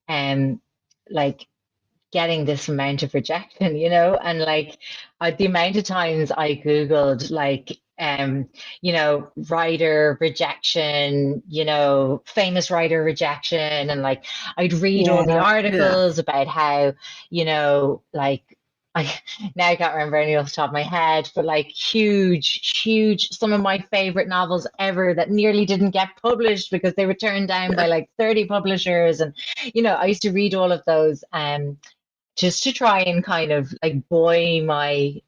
like getting this amount of rejection, and like the amount of times I Googled like writer rejection, famous writer rejection, and like I'd read all the Yeah. Yeah. articles about how, like I now I can't remember any off the top of my head, but like huge, some of my favorite novels ever that nearly didn't get published because they were turned down by like 30 publishers. And I used to read all of those just to try and kind of like buoy my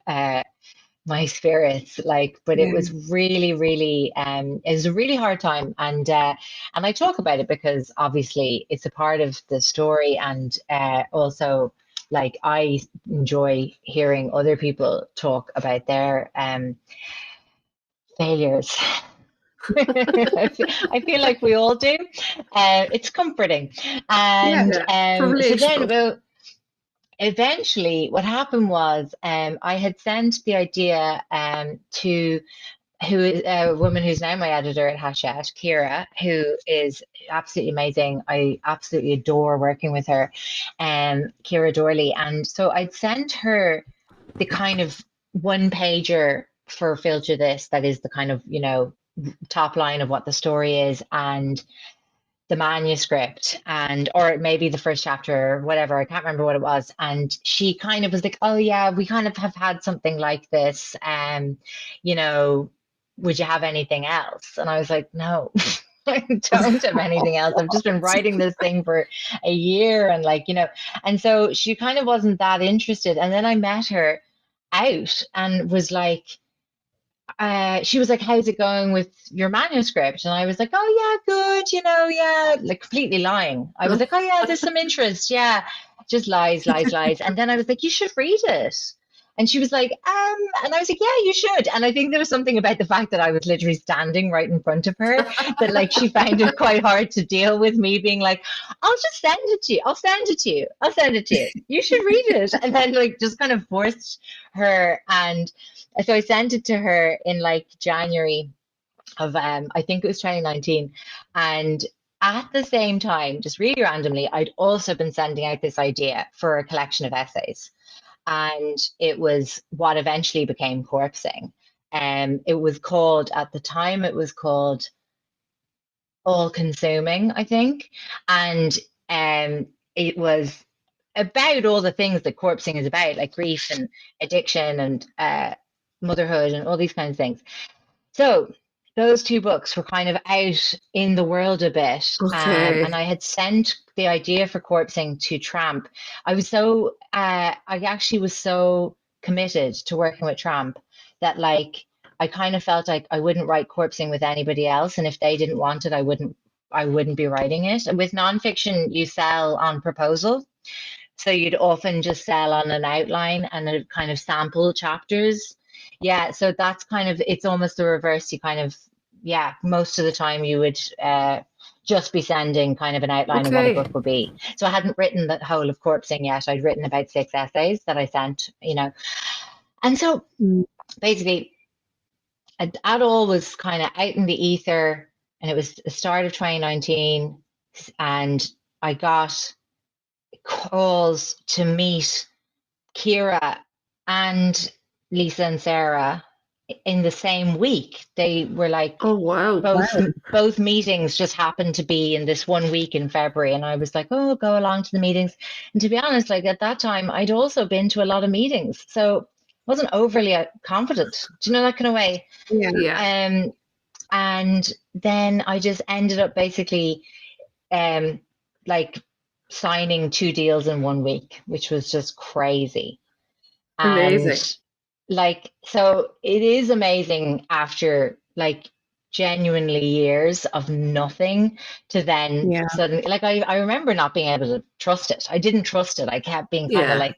spirits, like. But it Yeah. was really, really it was a really hard time. And I talk about it because obviously it's a part of the story, and also like I enjoy hearing other people talk about their failures. I feel like we all do. It's comforting. Yeah. And Yeah. so then, Relatable. well, eventually what happened was I had sent the idea to who is a woman who's now my editor at Hachette, Kira, who is absolutely amazing. I absolutely adore working with her, Kira Dorley. And so I'd sent her the kind of one pager for Filter This, that is the kind of, top line of what the story is, and the manuscript, and or maybe the first chapter or whatever, I can't remember what it was. And she kind of was like, oh yeah, we kind of have had something like this, you know would you have anything else? And I was like, no. I don't have anything else. I've just been writing this thing for a year, and like, and so she kind of wasn't that interested. And then I met her out and was like, she was like, how's it going with your manuscript? And I was like, oh yeah, good, yeah, like completely lying. I was like, oh yeah, there's some interest. Yeah, just lies, lies, lies. And then I was like, you should read it. And she was like, and I was like, yeah, you should. And I think there was something about the fact that I was literally standing right in front of her that like she found it quite hard to deal with me being like, I'll just send it to you. I'll send it to you. I'll send it to you. You should read it. And then like just kind of forced her. And so I sent it to her in like January of I think it was 2019. And at the same time, just really randomly, I'd also been sending out this idea for a collection of essays. And it was what eventually became Corpsing. It was called, at the time, it was called All Consuming, I think. And it was about all the things that Corpsing is about, like grief and addiction and motherhood and all these kinds of things. So those two books were kind of out in the world a bit. And Okay. I had sent the idea for Corpsing to Tramp. I actually was so committed to working with Tramp that like, I kind of felt like I wouldn't write Corpsing with anybody else. And if they didn't want it, I wouldn't be writing it. With nonfiction, you sell on proposal. So you'd often just sell on an outline and a kind of sample chapters. Yeah, so that's kind of, it's almost the reverse. You kind of, yeah, most of the time you would just be sending kind of an outline of what a Okay. book would be. So I hadn't written the whole of Corpsing yet. I'd written about 6 essays that I sent. And so Mm. basically, that all was kind of out in the ether, and it was the start of 2019. And I got calls to meet Kira and Lisa and Sarah in the same week. They were like, Oh, wow. both meetings just happened to be in this 1 week in February. And I was like, oh, go along to the meetings. And to be honest, like at that time, I'd also been to a lot of meetings. So I wasn't overly confident. Do you know, that kind of way? Yeah. And then I just ended up basically like signing 2 deals in 1 week, which was just crazy. Amazing. And like, so it is amazing after like genuinely years of nothing to then suddenly, like, I remember not being able to trust it. I didn't trust it. I kept being kind of like,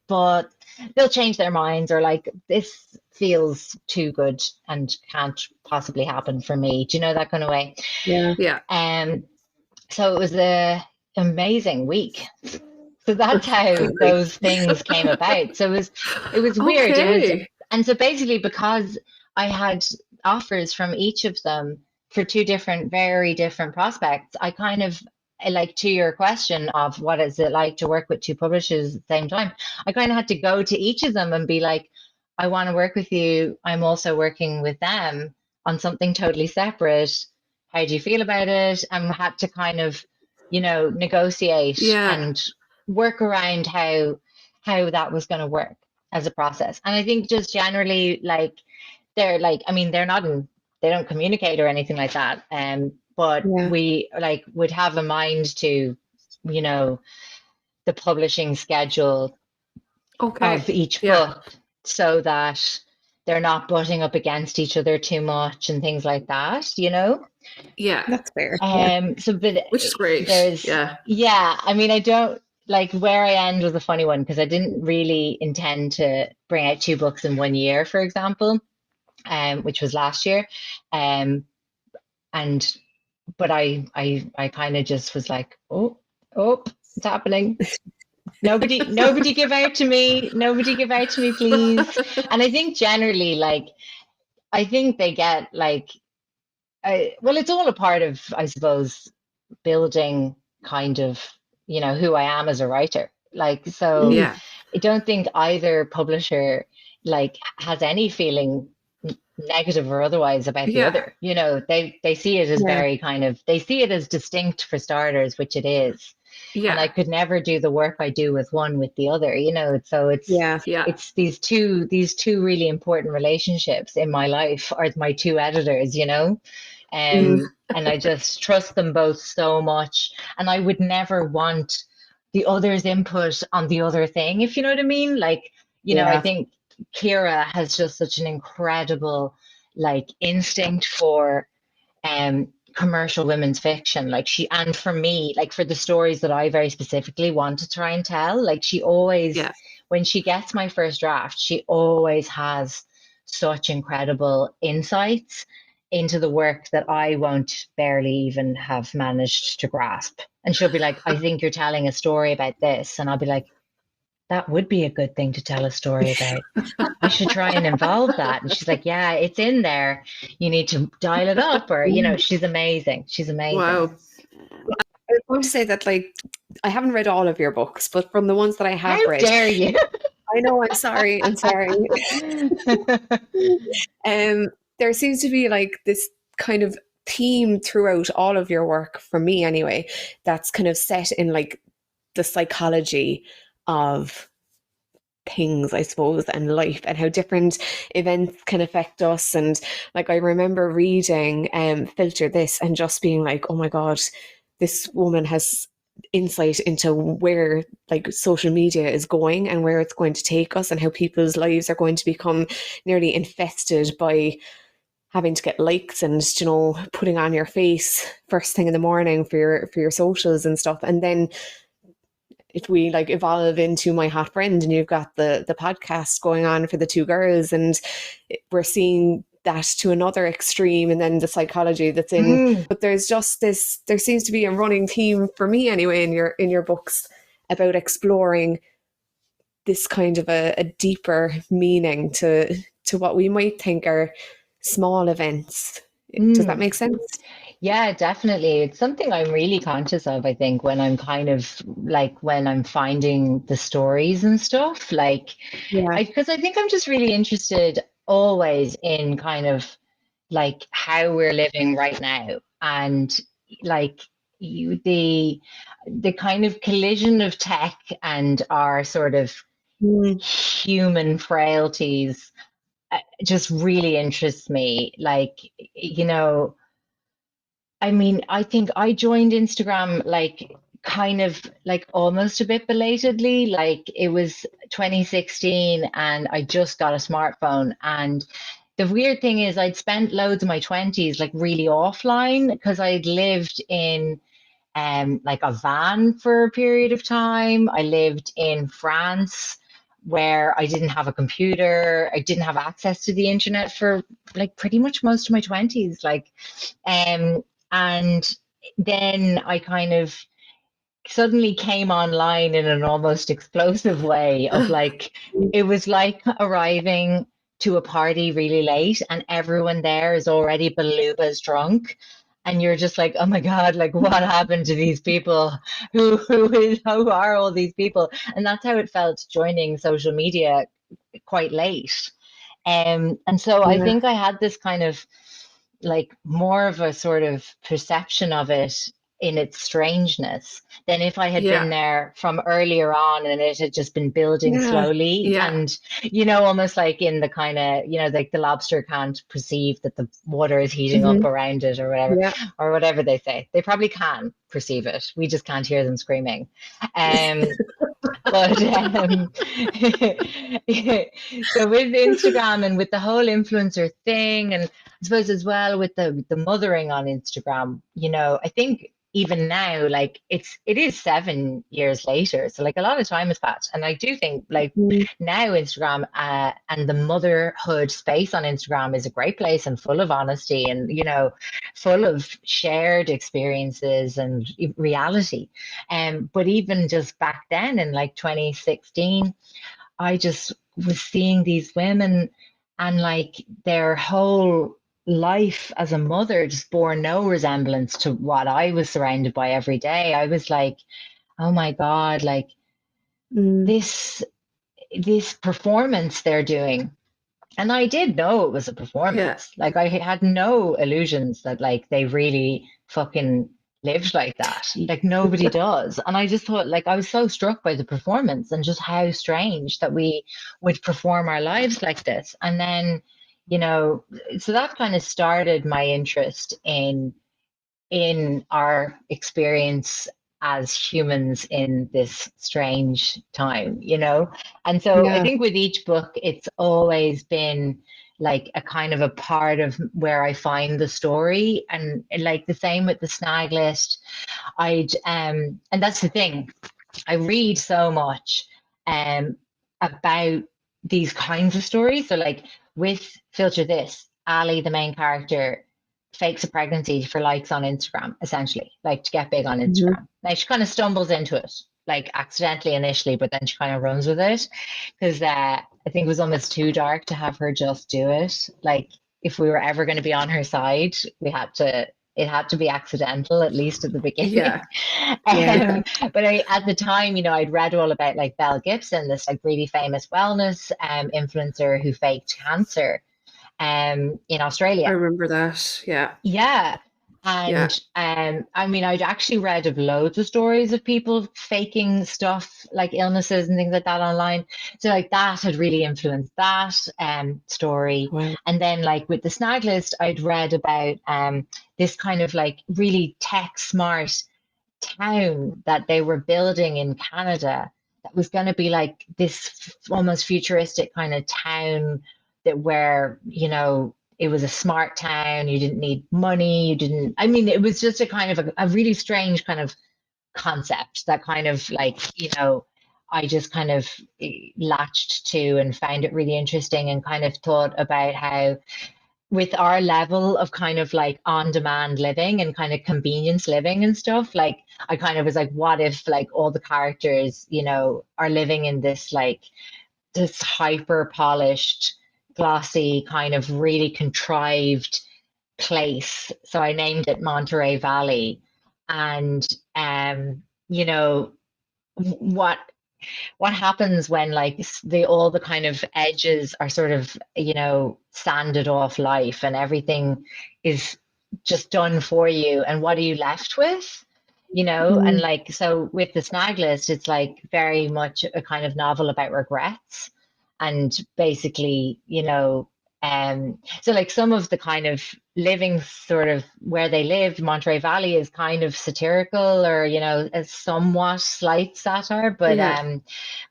but they'll change their minds, or like, this feels too good and can't possibly happen for me. Do you know, that kind of way? Yeah. So it was a amazing week. So that's how those things came about. So it was weird. Okay. And so basically, because I had offers from each of them for 2 different, very different prospects, I kind of, like, to your question of what is it like to work with 2 publishers at the same time, I kind of had to go to each of them and be like, I want to work with you. I'm also working with them on something totally separate. How do you feel about it? And had to kind of, negotiate and work around how that was going to work as a process. And I think just generally, like, they're like, I mean, they don't communicate or anything like that. But we like would have a mind to, the publishing schedule of each book, so that they're not butting up against each other too much and things like that, Yeah. That's fair. So, but Which is great. There's, I mean, I don't like Where I End was a funny one because I didn't really intend to bring out 2 books in 1 year, for example, which was last year. But I kind of just was like, oh, it's happening. Nobody give out to me. Nobody give out to me, please. And I think generally, like, I think they get like, well, it's all a part of, I suppose, building kind of, who I am as a writer. Like, so I don't think either publisher like has any feeling negative or otherwise about the other. They see it as very kind of, they see it as distinct for starters, which it is. And I could never do the work I do with one with the other, so it's these two really important relationships in my life are my 2 editors, and I just trust them both so much, and I would never want the other's input on the other thing, if you know what I mean. Like, I think Kira has just such an incredible like instinct for commercial women's fiction, like and for me, like for the stories that I very specifically want to try and tell, like she always when she gets my first draft, she always has such incredible insights into the work that I won't barely even have managed to grasp. And she'll be like, I think you're telling a story about this. And I'll be like, that would be a good thing to tell a story about. I should try and involve that. And she's like, yeah, it's in there. You need to dial it up, or, she's amazing. She's amazing. Wow. I want to say that, like, I haven't read all of your books, but from the ones that I have read. How dare you? I know, I'm sorry. There seems to be like this kind of theme throughout all of your work, for me anyway, that's kind of set in like the psychology of things, I suppose, and life, and how different events can affect us. And like, I remember reading Filter This and just being like, oh my God, this woman has insight into where like social media is going and where it's going to take us, and how people's lives are going to become nearly infested by having to get likes and, putting on your face first thing in the morning for your socials and stuff. And then if we like evolve into My Hot Friend, and you've got the podcast going on for the 2 girls, and we're seeing that to another extreme, and then the psychology that's in. But there's just this, there seems to be a running theme for me anyway in your books about exploring this kind of a deeper meaning to what we might think are small events. Does that make sense? Yeah, definitely. It's something I'm really conscious of, I think, when I'm kind of like when I'm finding the stories and stuff. Like, Yeah. because I think I'm just really interested always in kind of like how we're living right now and like you the kind of collision of tech and our sort of Mm. human frailties just really interests me. Like, you know, I mean, I think I joined Instagram like kind of like almost a bit belatedly. Like it was 2016 and I just got a smartphone. And the weird thing is I'd spent loads of my 20s like really offline because I'd lived in like a van for a period of time. I lived in France where I didn't have a computer. I didn't have access to the internet for like pretty much most of my 20s. Like and then I kind of suddenly came online in an almost explosive way of like, it was like arriving to a party really late and everyone there is already belugas drunk. And you're just like, oh my God, like what happened to these people? Who are all these people? And that's how it felt joining social media quite late. And so I Yeah. think I had this kind of like more of a sort of perception of it in its strangeness than if I had Yeah. been there from earlier on and it had just been building Yeah. slowly. Yeah. And, you know, almost like in the kind of, you know, like the lobster can't perceive that the water is heating up Hmm. around it Yeah. or whatever they say. They probably can perceive it. We just can't hear them screaming. Um, but so with Instagram and with the whole influencer thing, and I suppose as well with the mothering on Instagram, you know, I think even now, like it is 7 years later, so like a lot of time has passed, and I do think like Mm. now Instagram and the motherhood space on Instagram is a great place and full of honesty and you know, full of shared experiences and reality. But even just back then in like 2016, I just was seeing these women and like their whole life as a mother just bore no resemblance to what I was surrounded by every day. I was like, oh my God, like Mm. this this performance they're doing. And I did know it was a Yeah. performance. Like I had no illusions that like they really fucking lived like that. Like nobody does. And I just thought like I was so struck by the performance and just how strange that we would perform our lives like this. And then, you know, so that kind of started my interest in our experience as humans in this strange time, you know? And so I Yeah. think with each book, it's always been like a kind of a part of where I find the story. And like the same with the snag list, and that's the thing, I read so much about these kinds of stories. So like with Filter This, Ali, the main character, fakes a pregnancy for likes on Instagram, essentially, like to get big on Mhm. Instagram. Now she kind of stumbles into it, like accidentally initially, but then she kind of runs with it because I think it was almost too dark to have her just do it. Like if we were ever going to be on her side, we had to. It had to be accidental, at least at the beginning. Yeah. Yeah. But at the time, you know, I'd read all about like Belle Gibson, this like really famous wellness influencer who faked cancer in I Australia. remember that. Yeah. Yeah. Yeah. And I mean, I'd actually read of loads of stories of people faking stuff like illnesses and things like that online. So like that had really influenced that story. Wow. And then like with the snag list, I'd read about this kind of like really tech smart town that they were building in Canada that was going to be like this almost futuristic kind of town that where, you know, it was a smart town, you didn't need money, you didn't, I mean, it was just a kind of a really strange kind of concept that kind of like, you know, I just kind of latched to and found it really interesting and kind of thought about how with our level of kind of like on demand living and kind of convenience living and stuff, like I kind of was like, what if like all the characters, you know, are living in this like this hyper polished, glossy, kind of really contrived place. So I named it Monterey Valley. And you know, what happens when like all the kind of edges are sort of, you know, sanded off life and everything is just done for you, and what are you left with? You know, and like, so with the Snag List, it's like very much a kind of novel about regrets. And basically, you know, so like some of the kind of living sort of where they lived, Monterey Valley, is kind of satirical, or, you know, a somewhat slight satire, but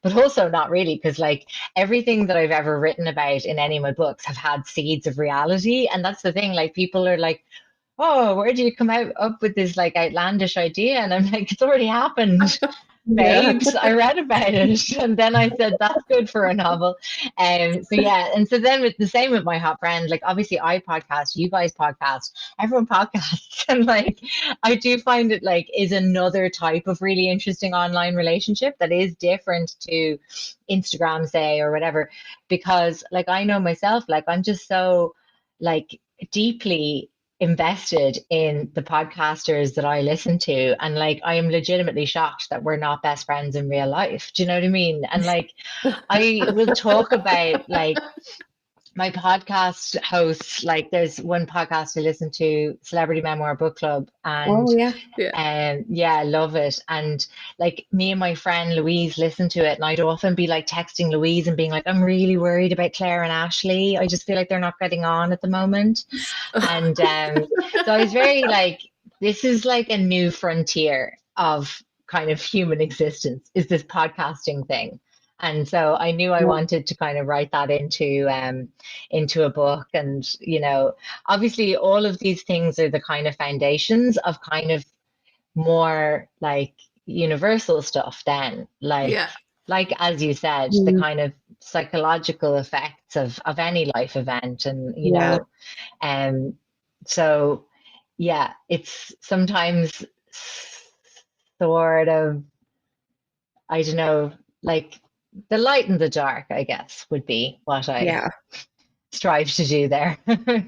also not really, because like everything that I've ever written about in any of my books have had seeds of reality. And that's the thing, like people are like, oh, where did you come up with this like outlandish idea? And I'm like, it's already happened, babes. I read about it. And then I said, that's good for a novel. So yeah, and so then with the same with my hot friend, like obviously I podcast, you guys podcast, everyone podcasts. And like I do find it like is another type of really interesting online relationship that is different to Instagram, say, or whatever. Because like I know myself, like I'm just so like deeply invested in the podcasters that I listen to, and like I am legitimately shocked that we're not best friends in real life. Do you know what I mean? And like I will talk about like my podcast hosts, like there's one podcast I listen to, Celebrity Memoir Book Club, and yeah, I love it. And like me and my friend Louise listen to it, and I'd often be like texting Louise and being like, I'm really worried about Claire and Ashley. I just feel like they're not getting on at the moment. And so I was very like, this is like a new frontier of kind of human existence, is this podcasting thing. And so I knew I wanted to kind of write that into a book. And, you know, obviously all of these things are the kind of foundations of kind of more like universal stuff then, like as you said, the kind of psychological effects of any life event. And, you know, so yeah, it's sometimes sort of, I don't know, like the light and the dark, I guess, would be what I strive to do there,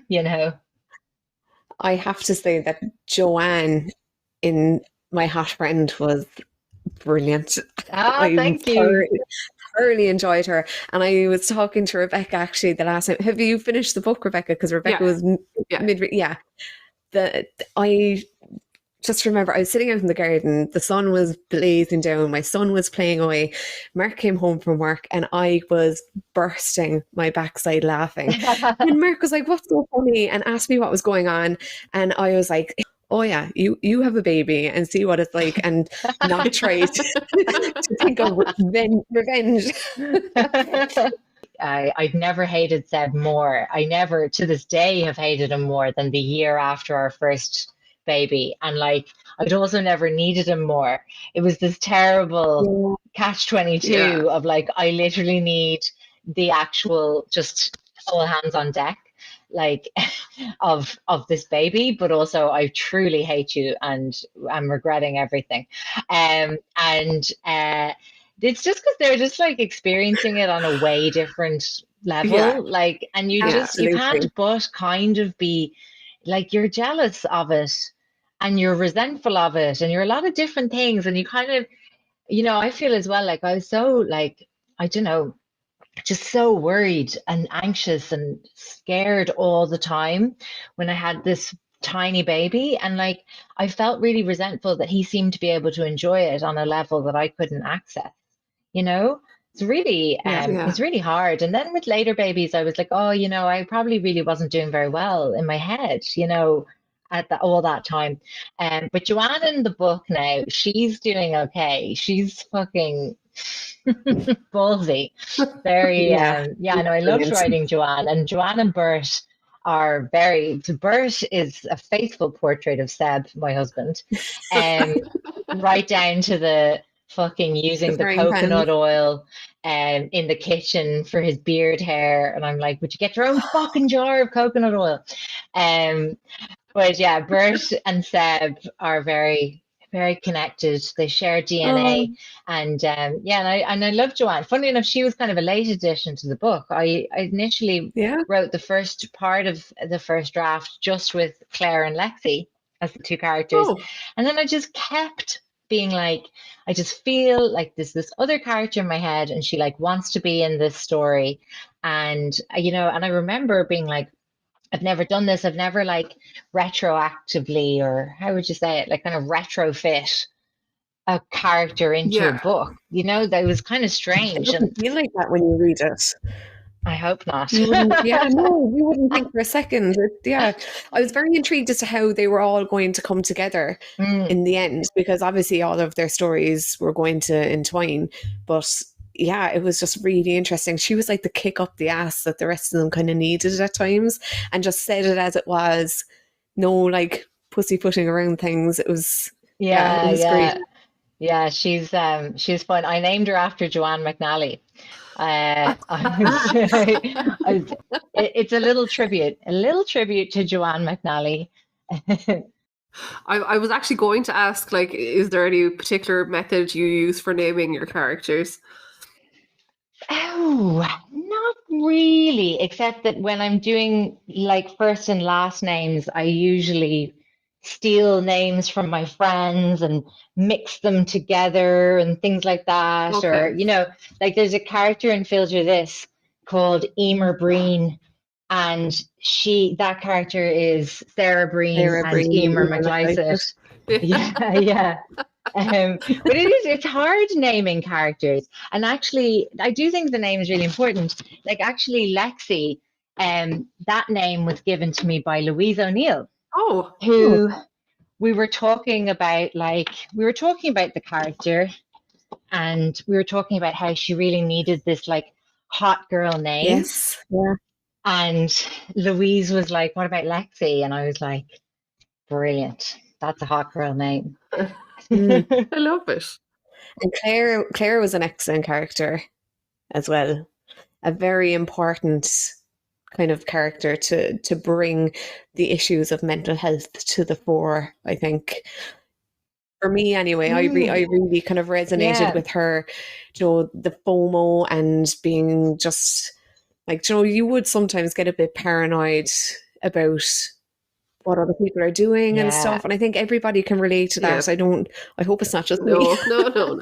you know. I have to say that Joanne in My Hot Friend was brilliant. Thank you. Thoroughly enjoyed her. And I was talking to Rebecca actually the last time. Have you finished the book, Rebecca? Because Rebecca was I just remember I was sitting out in the garden, the sun was blazing down, my son was playing away, Mark came home from work, and I was bursting my backside laughing. And Mark was like, what's so funny? And asked me what was going on. And I was like, oh yeah, you have a baby and see what it's like, and not try to think of revenge. I'd never hated Seb more. I never, to this day, have hated him more than the year after our first baby. And like, I'd also never needed him more. It was this terrible catch-22 of like, I literally need the actual just all hands on deck, like of this baby, but also I truly hate you and I'm regretting everything. And it's just because they're just like experiencing it on a way different level, like, and you just you can't but kind of be like, you're jealous of it and you're resentful of it and you're a lot of different things. And you kind of, you know, I feel as well, like I was so like, I don't know, just so worried and anxious and scared all the time when I had this tiny baby. And like, I felt really resentful that he seemed to be able to enjoy it on a level that I couldn't access, you know? It's really, it's really hard. And then with later babies, I was like, oh, you know, I probably really wasn't doing very well in my head, you know, at all that time. But Joanne in the book now, she's doing okay. She's fucking ballsy. Very, no, I loved writing Joanne. And Joanne and Bert are Bert is a faithful portrait of Seb, my husband. Right down to the fucking using the coconut oil in the kitchen for his beard hair. And I'm like, would you get your own fucking jar of coconut oil? But yeah, Bert and Seb are very, very connected. They share Oh, DNA, and and I love Joanne. Funny enough, she was kind of a late addition to the book. I initially yeah. wrote the first part of the first draft just with Claire and Lexi as the two characters, Oh, and then I just kept being like, I just feel like there's this other character in my head, and she like wants to be in this story, and and I remember being like, I've never done this. I've never like retroactively, or how would you say it, like kind of retrofit a character into a yeah. book. That was kind of It strange, doesn't and feel like that when you read it. I hope not. You wouldn't, yeah, no, you wouldn't think for a second. Yeah, I was very intrigued as to how they were all going to come together Mm, in the end, because obviously all of their stories were going to entwine. But yeah, it was just really interesting. She was like the kick up the ass that the rest of them kind of needed at times, and just said it as it was. No, like pussyfooting around things. It was, yeah, it yeah, was great. yeah, yeah. She's fun. I named her after Joanne McNally. I was, it's a little tribute to Joanne McNally. I was actually going to ask, like, is there any particular method you use for naming your characters? Oh, not really, except that when I'm doing like first and last names, I usually steal names from my friends and mix them together and things like that. Or, Okay. like there's a character in Filter This called Emer Breen, and that character is Sarah Breen Sarah and Breen, Emer yeah, like McLysaght. it. Yeah, yeah. But it's hard naming characters. And actually, I do think the name is really important. Like actually Lexi, that name was given to me by Louise O'Neill, Oh, Oh, who we were talking about the character, and we were talking about how she really needed this like hot girl name. yes, yeah. And Louise was like, "What about Lexi?" And I was like, "Brilliant. That's a hot girl name." Mm. I love it. And Claire was an excellent character as well. A very important kind of character to bring the issues of mental health to the fore, I think. For me anyway, I Mm, really kind of resonated yeah. with her, the FOMO and being just like, you would sometimes get a bit paranoid about what other people are doing and Yeah. stuff. And I think everybody can relate to Yeah. that. I hope it's not just me. No, no, no, no.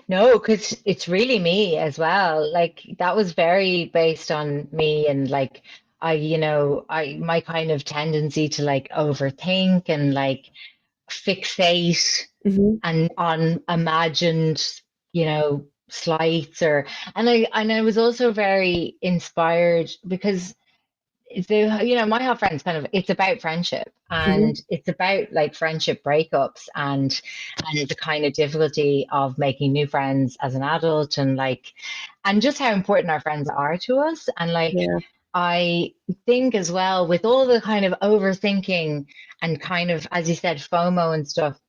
No, because it's really me as well. Like that was very based on me, and like my kind of tendency to like overthink and like fixate Mhm. and on imagined, slights, and I was also very inspired because my hot friends kind of, it's about friendship, Mhm. and it's about like friendship breakups, and the kind of difficulty of making new friends as an adult, and just how important our friends are to us. And like Yeah. I think as well, with all the kind of overthinking and kind of, as you said, FOMO and stuff,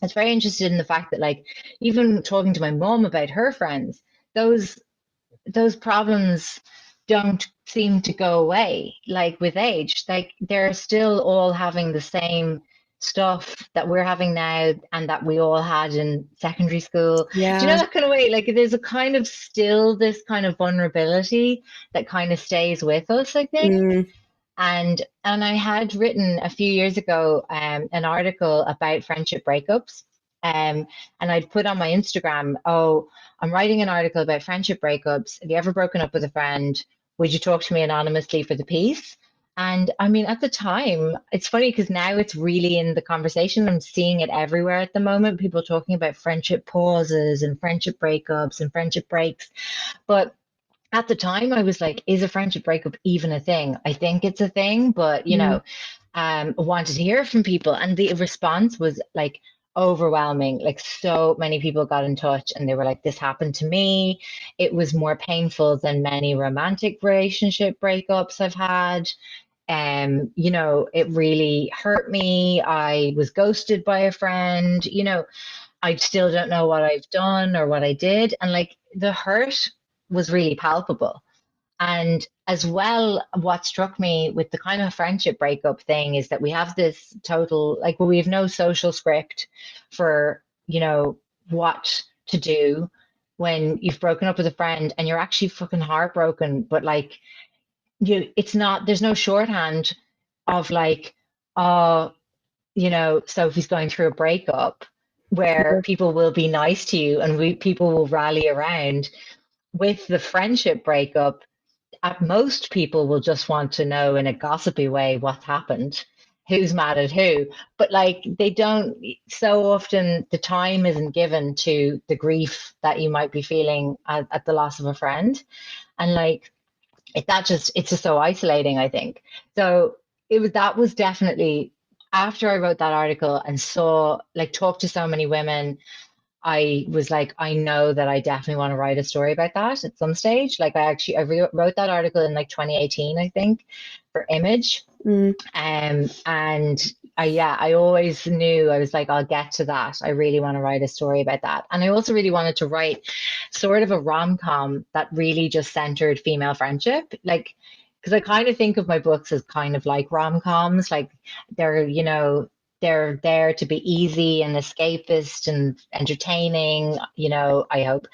I was very interested in the fact that like even talking to my mom about her friends, those those problems don't seem to go away like with age. Like they're still all having the same stuff that we're having now and that we all had in secondary school. Do you know Yeah. that kind of way? Like there's a kind of still this kind of vulnerability that kind of stays with us, I think. Mm. And I had written a few years ago an article about friendship breakups. And I'd put on my Instagram, "Oh, I'm writing an article about friendship breakups. Have you ever broken up with a friend? Would you talk to me anonymously for the piece?" And I mean, at the time, it's funny because now it's really in the conversation. I'm seeing it everywhere at the moment. People talking about friendship pauses and friendship breakups and friendship breaks. But at the time, I was like, is a friendship breakup even a thing? I think it's a thing, but Mm. I wanted to hear from people, and the response was like overwhelming. Like so many people got in touch, and they were like, "This happened to me. It was more painful than many romantic relationship breakups I've had. It really hurt me. I was ghosted by a friend. I still don't know what I've done or what I did." And like the hurt was really palpable. And as well, what struck me with the kind of friendship breakup thing is that we have this total, like, well, we have no social script for, what to do when you've broken up with a friend and you're actually fucking heartbroken, but like, it's not, there's no shorthand of like, oh, Sophie's going through a breakup where people will be nice to you and people will rally around. With the friendship breakup, at most people will just want to know in a gossipy way what's happened, who's mad at who. But like they don't, so often the time isn't given to the grief that you might be feeling at the loss of a friend. And like it's just so isolating, I think. So that was definitely after I wrote that article and saw, like, talked to so many women, I was like, I know that I definitely want to write a story about that at some stage. Like I wrote that article in like 2018, I think, for Image. And I always knew, I was like, I'll get to that. I really want to write a story about that. And I also really wanted to write sort of a rom-com that really just centered female friendship. Like, because I kind of think of my books as kind of like rom-coms, like they're there to be easy and escapist and entertaining, I hope.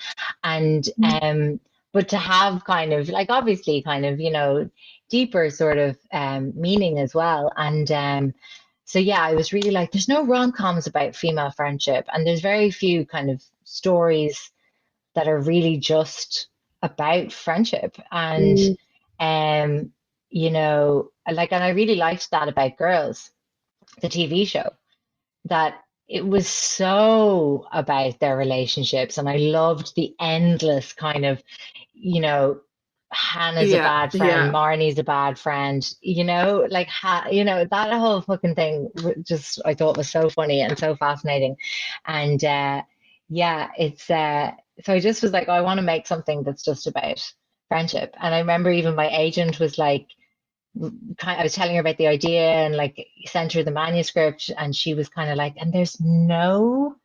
And but to have kind of like, obviously kind of, deeper sort of meaning as well. And so yeah, I was really like, there's no rom-coms about female friendship, and there's very few kind of stories that are really just about friendship. And like, and I really liked that about Girls, the TV show, that it was so about their relationships. And I loved the endless kind of, Hannah's a bad friend, Marnie's a bad friend, like, that whole fucking thing just, I thought was so funny and so fascinating. And it's, so I just was like, oh, I want to make something that's just about friendship. And I remember even my agent was like, I was telling her about the idea and like sent her the manuscript, and she was kind of like, and there's no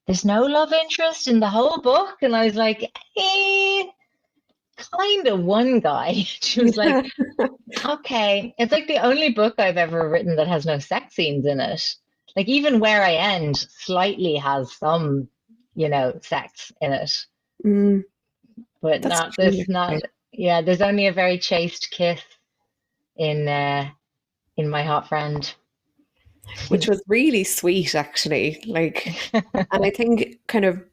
love interest in the whole book. And I was like, kind of one guy. She was like, okay. It's like the only book I've ever written that has no sex scenes in it. Like even Where I End slightly has some, sex in it. But there's only a very chaste kiss in My Hot Friend, which was really sweet, actually. Like, and I think kind of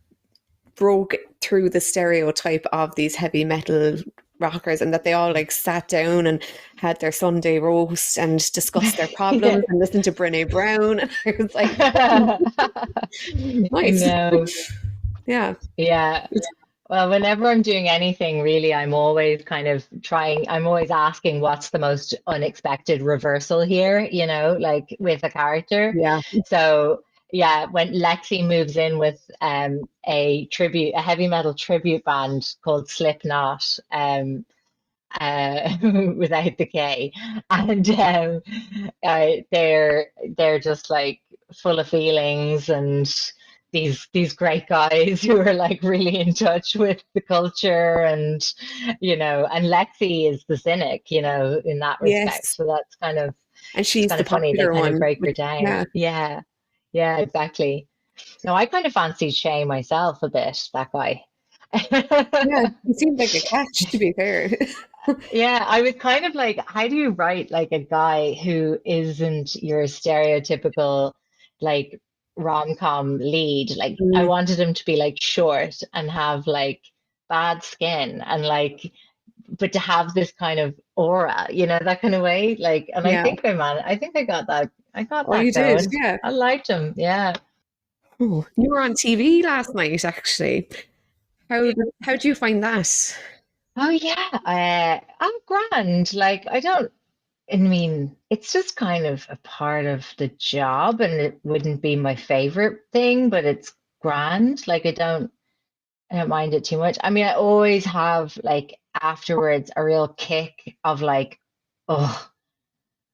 broke through the stereotype of these heavy metal rockers, and that they all like sat down and had their Sunday roast and discussed their problems and listened to Brené Brown. And I was like, nice. No. Yeah. Well, whenever I'm doing anything, really, I'm always I'm always asking what's the most unexpected reversal here, like with a character. Yeah. So yeah, when Lexi moves in with a heavy metal tribute band called Slipknot, without the K, and they're just like full of feelings, and these great guys who are like really in touch with the culture, and and Lexi is the cynic, in that respect. Yes. So that's kind of, and she's kind the of funny. They kind one. of break her down. Yeah, exactly. No, I kind of fancied Shay myself a bit, that guy. Yeah, he seemed like a catch, to be fair. Yeah, I was kind of like, how do you write like a guy who isn't your stereotypical like rom-com lead? Like I wanted him to be like short and have like bad skin and like, but to have this kind of aura, that kind of way. Like, and I think I got that. I got that you going. did, yeah. I liked him. Yeah. Oh, you were on TV last night, actually. How do you find that? Oh yeah, I'm grand. Like I mean, it's just kind of a part of the job, and it wouldn't be my favorite thing, but it's grand. Like I don't mind it too much. I mean, I always have like afterwards a real kick of like, oh,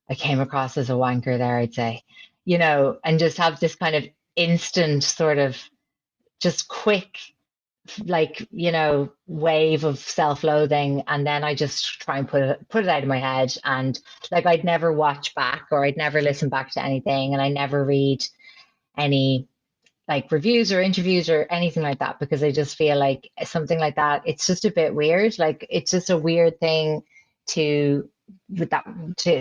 I came across as a wanker there, I'd say, and just have this kind of instant sort of just quick like, wave of self-loathing, and then I just try and put it out of my head. And like, I'd never watch back, or I'd never listen back to anything, and I never read any like reviews or interviews or anything like that, because I just feel like something like that, it's just a bit weird. Like, it's just a weird thing to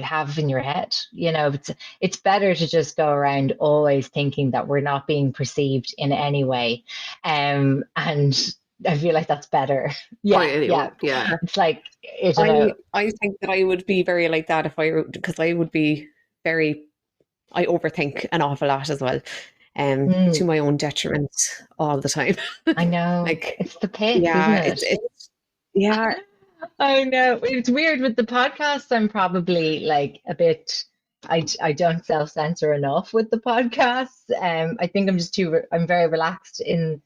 have in your head. It's better to just go around always thinking that we're not being perceived in any way. And I feel like that's better. By Yeah, anyone. Yeah. it's like, I don't know. I think that I would be very like that because I would be I overthink an awful lot as well, to my own detriment all the time. I know. Like, It's the pits, yeah, isn't it? yeah. I know. It's weird with the podcast. I'm probably like a bit, I don't self-censor enough with the podcasts. I think I'm very relaxed in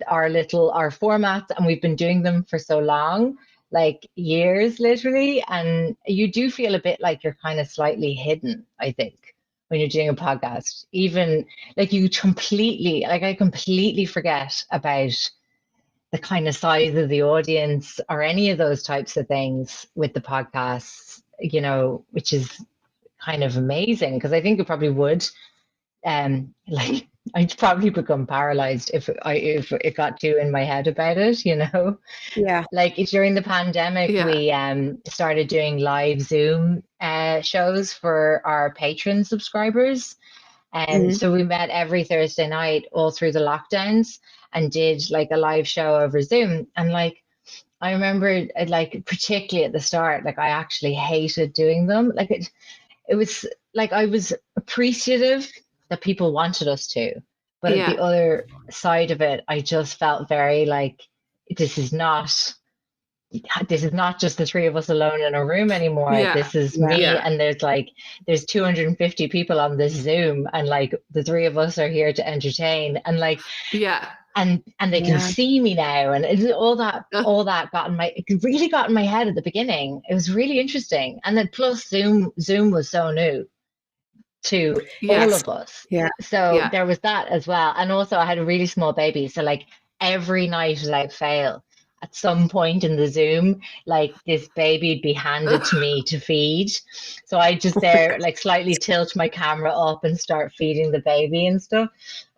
our formats, and we've been doing them for so long, like years literally. And you do feel a bit like you're kind of slightly hidden, I think, when you're doing a podcast. Even like I completely forget about the kind of size of the audience or any of those types of things with the podcasts, which is kind of amazing, because I think it probably would, like, I'd probably become paralyzed if it got too in my head about it, Yeah. Like, during the pandemic, we started doing live Zoom shows for our patron subscribers. And so we met every Thursday night all through the lockdowns and did like a live show over Zoom. And like, I remember, like, particularly at the start, like, I actually hated doing them. Like, it was like, I was appreciative that people wanted us to, but at the other side of it, I just felt very like, this is not just the three of us alone in a room anymore. Yeah. This is me, and there's 250 people on this Zoom, and like, the three of us are here to entertain, and like, and they can see me now, and all that it really got in my head at the beginning. It was really interesting. And then plus Zoom was so new to all of us. So there was that as well. And also, I had a really small baby, so like, every night without fail, at some point in the Zoom, like, this baby would be handed to me to feed. So I just like slightly tilt my camera up and start feeding the baby and stuff.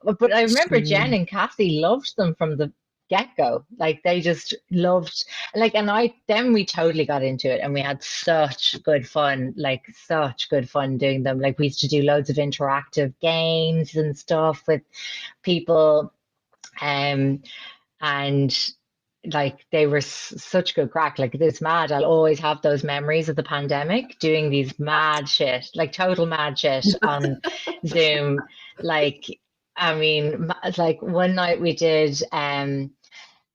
But I remember Jen and Cassie loved them from the get-go. Like, they just loved, like, and then we totally got into it, and we had such good fun doing them. Like, we used to do loads of interactive games and stuff with people. And like, they were such good crack. Like, it's mad. I'll always have those memories of the pandemic, doing these mad shit, like total mad shit on Zoom. Like, I mean, like, one night we did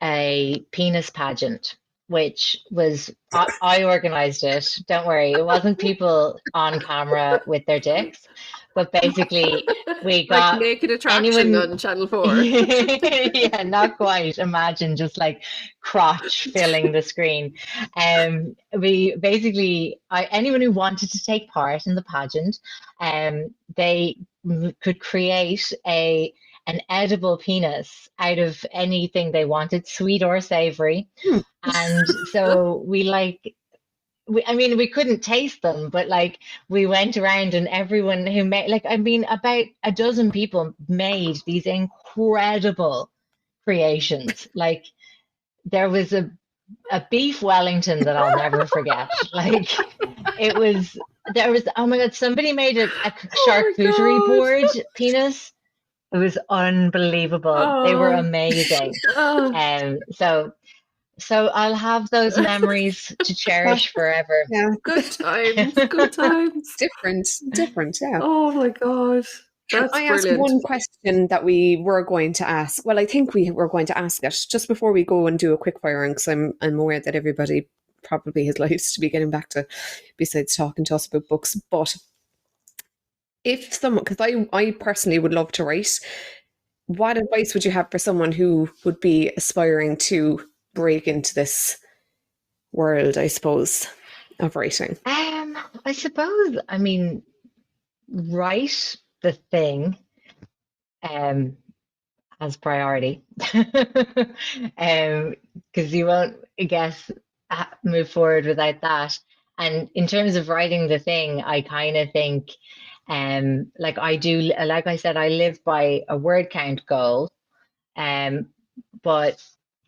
a penis pageant, which was, I organized it. Don't worry, it wasn't people on camera with their dicks, but basically we got like Naked Attraction on Channel 4. Yeah, not quite. Imagine just like crotch filling the screen. We basically, anyone who wanted to take part in the pageant, they could create an edible penis out of anything they wanted, sweet or savory. And so we couldn't taste them, but like, we went around, and everyone who made, like, about a dozen people made these incredible creations. Like, there was a beef Wellington that I'll never forget. Like, there was, oh my God, somebody made a charcuterie board penis. It was unbelievable. They were amazing. So I'll have those memories to cherish forever. Yeah, good times, good times. Different, yeah. Oh my God. That's I asked one question that we were going to ask. Well, I think we were going to ask it just before we go and do a quick fire, because I'm aware that everybody probably has lives to be getting back to besides talking to us about books. But if someone, because I personally would love to write, what advice would you have for someone who would be aspiring to break into this world, I suppose, of writing? I suppose, write the thing, as priority. Because you won't, I guess, move forward without that. And in terms of writing the thing, I kind of think, like I do, like I said, I live by a word count goal, but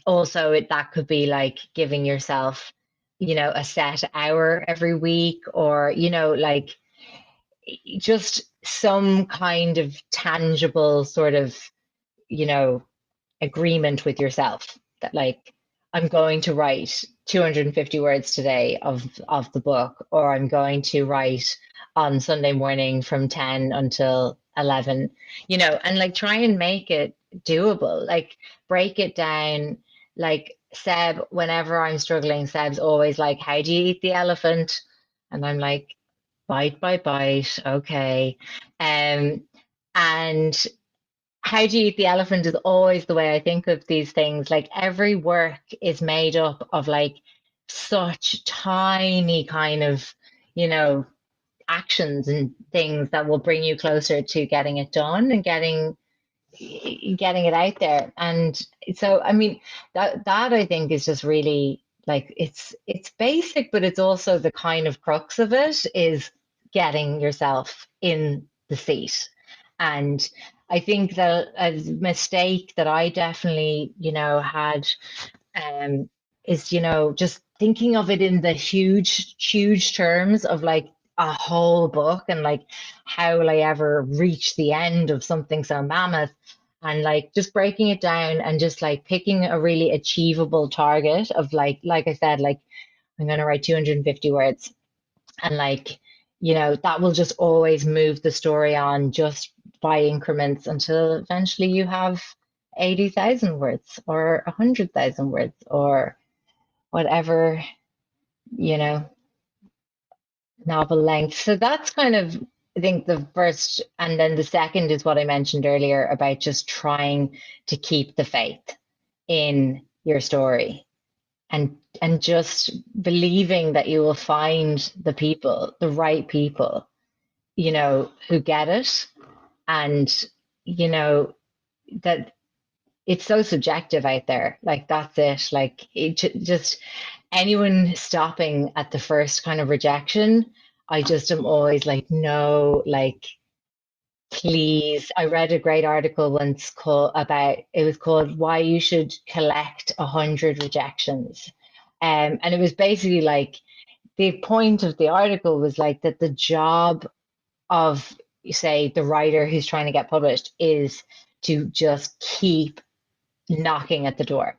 also that could be like giving yourself, a set hour every week, or, like just some kind of tangible sort of, agreement with yourself that like I'm going to write 250 words today of the book, or I'm going to write on Sunday morning from 10 until 11, and like try and make it doable, like break it down. Like Seb, whenever I'm struggling, Seb's always like, how do you eat the elephant? And I'm like, bite by bite, okay. And how do you eat the elephant is always the way I think of these things. Like every work is made up of like such tiny kind of, actions and things that will bring you closer to getting it done and getting it out there. And so, I mean, that I think is just really like it's basic, but it's also the kind of crux of it is getting yourself in the seat. And I think that a mistake that I definitely, had is, just thinking of it in the huge terms of like a whole book, and like how will I ever reach the end of something so mammoth, and like just breaking it down and just like picking a really achievable target of like I said, like I'm going to write 250 words, and like, that will just always move the story on just by increments until eventually you have 80,000 words or 100,000 words or whatever, you know, novel length. So that's kind of, I think, the first. And then the second is what I mentioned earlier about just trying to keep the faith in your story, and just believing that you will find the right people, who get it. And, that it's so subjective out there. Like, that's it. Like, just anyone stopping at the first kind of rejection, I just am always like, no, like, please. I read a great article once it was called Why You Should Collect 100 Rejections. And it was basically like, the point of the article was like that the job of, say, the writer who's trying to get published is to just keep knocking at the door.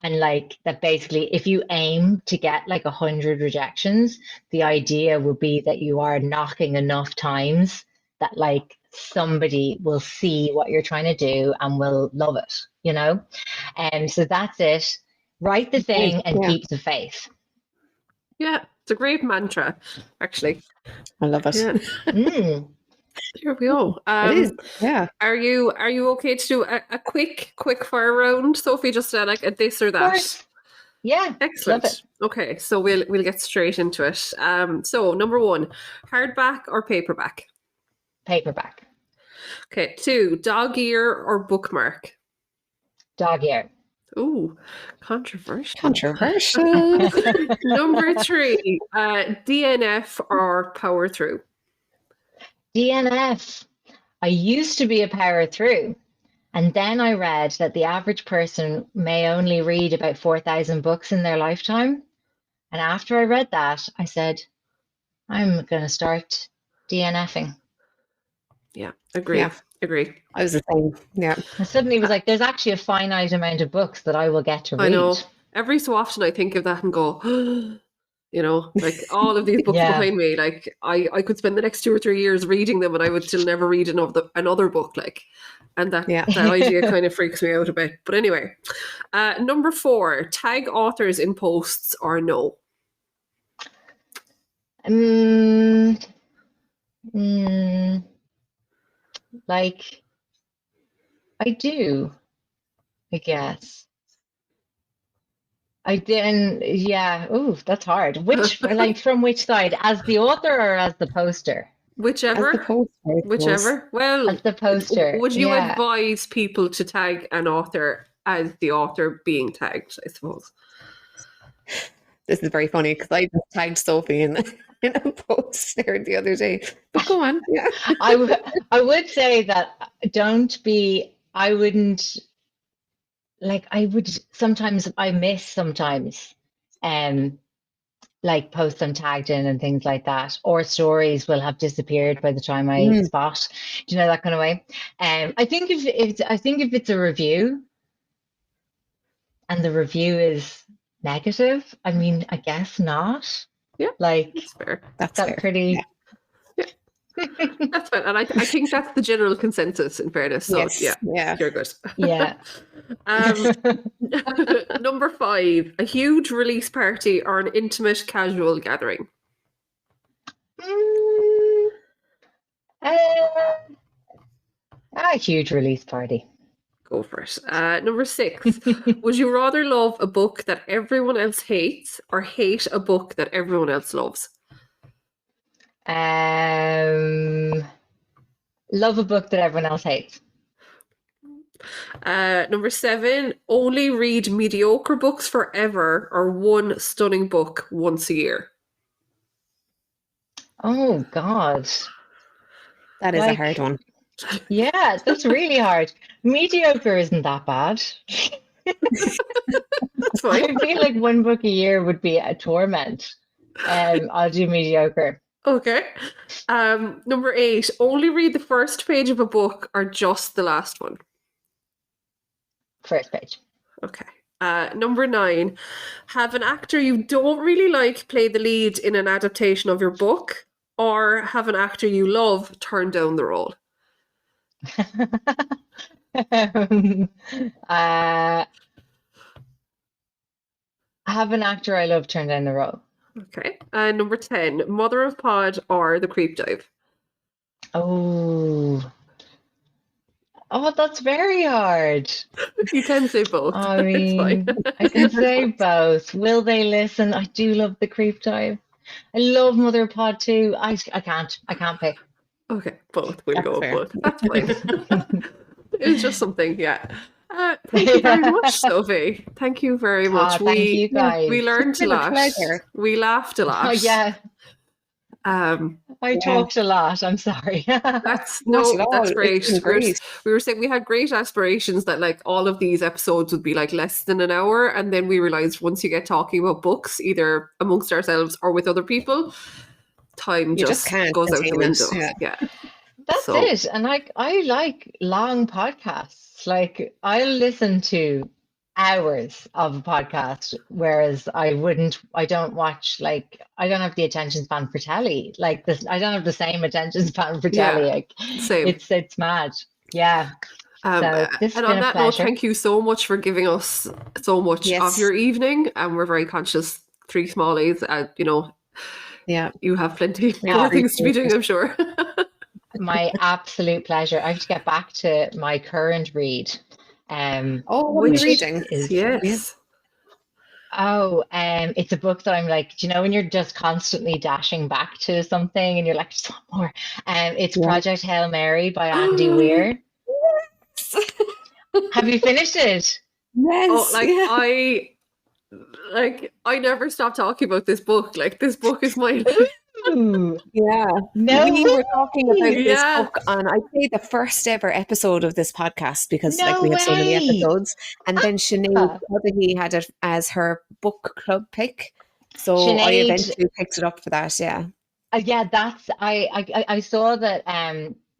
And like that, basically, if you aim to get like 100 rejections, the idea would be that you are knocking enough times that like somebody will see what you're trying to do and will love it, And so that's it. Write the thing and keep the faith. Yeah, it's a great mantra, actually. I love it. Yeah. There we go. It is. Yeah. Are you okay to do a quick fire round, Sophie? Just like a this or that. Of course. Yeah. Excellent. Love it. Okay, so we'll get straight into it. So number 1, hardback or paperback? Paperback. Okay. 2, dog ear or bookmark? Dog ear. Ooh, controversial. Number 3, DNF or power through? DNF. I used to be a power through, and then I read that the average person may only read about 4,000 books in their lifetime. And after I read that, I said, I'm going to start DNFing. Yeah, agree. Yeah. Agree. I was the same. Yeah. And suddenly it was like, there's actually a finite amount of books that I will get to read. I know. Every so often I think of that and go, like all of these books behind me, like I could spend the next 2 or 3 years reading them and I would still never read another book, like, and that idea kind of freaks me out a bit. But anyway, number 4, tag authors in posts or no? Like, I do, I guess. I didn't, yeah. Oh, that's hard. Which, like, from which side? As the author or as the poster? Whichever. As the poster, I suppose. Whichever. Well, As the poster, would you yeah. advise people to tag an author as the author being tagged, I suppose? This is very funny because I just tagged Sophie in a post there the other day. But go on. Yeah. I would say that I wouldn't, like, I miss sometimes, like posts I'm tagged in and things like that, or stories will have disappeared by the time I spot, do you know, that kind of way. I think if it's a review and the review is negative, I mean, I guess not. Yeah, like that's fair. That's that fair. pretty. Yeah. That's fine, and I think that's the general consensus. In fairness, so Yes. Yeah. you're good. Yeah. Number 5, a huge release party or an intimate casual gathering. A huge release party. Go for it. Number 6, would you rather love a book that everyone else hates or hate a book that everyone else loves? Love a book that everyone else hates. Number 7, only read mediocre books forever or one stunning book once a year. Oh God. That is a hard one. Yeah, that's really hard. Mediocre isn't that bad. That's fine. I feel like one book a year would be a torment. I'll do mediocre. Okay. Number 8, only read the first page of a book or just the last one. First page. Okay. Number 9, have an actor you don't really like play the lead in an adaptation of your book, or have an actor you love turn down the role. Have an actor I love turn down the role. Okay. Number 10, Mother of Pod or The Creep Dive. Oh, that's very hard. You can say both. I mean, I can say both. Will they listen? I do love The Creep Dive. I love Mother of Pod too. I can't pick. Okay, both. We'll go with fair. both. That's fine. It's just something, yeah. Thank you very much, Sophie. Thank you very much. Thank you guys. We learned a lot. pleasure. We laughed a lot. Oh yeah, I Yeah. talked a lot. I'm sorry. That's Not at all. that's It's great. been great. We were saying we had great aspirations that like all of these episodes would be like less than an hour, and then we realized once you get talking about books, either amongst ourselves or with other people, time You just can't goes out the contain it, window. Yeah. That's So- it. And I like long podcasts. Like I'll listen to hours of a podcast, whereas I don't watch, like, I don't have the attention span for telly. Like this, I don't have the same attention span for telly. Yeah, Like Same. it's mad. Yeah. So this has and been on a that note, pleasure. thank you so much for giving us so much Yes. of your evening. And we're very conscious, 3 smallies, Yeah. you have plenty Yeah, more things to be appreciate doing, I'm sure. My absolute pleasure. I have to get back to my current read. What are which you reading? is Yes. it's a book that I'm like, do you know when you're just constantly dashing back to something and you're like, just want more? It's Yeah. Project Hail Mary by Andy Weir. Have you finished it? Yes. Oh, I never stop talking about this book. Like, this book is mine. Ooh, Yeah. no We were talking about way. this Yeah. book on, I'd say, the first ever episode of this podcast, because No we have so many way. episodes. And then Sinead Cuddihy had it as her book club pick. So I Sinead- eventually picked it up for that. Yeah. Yeah, that's I saw that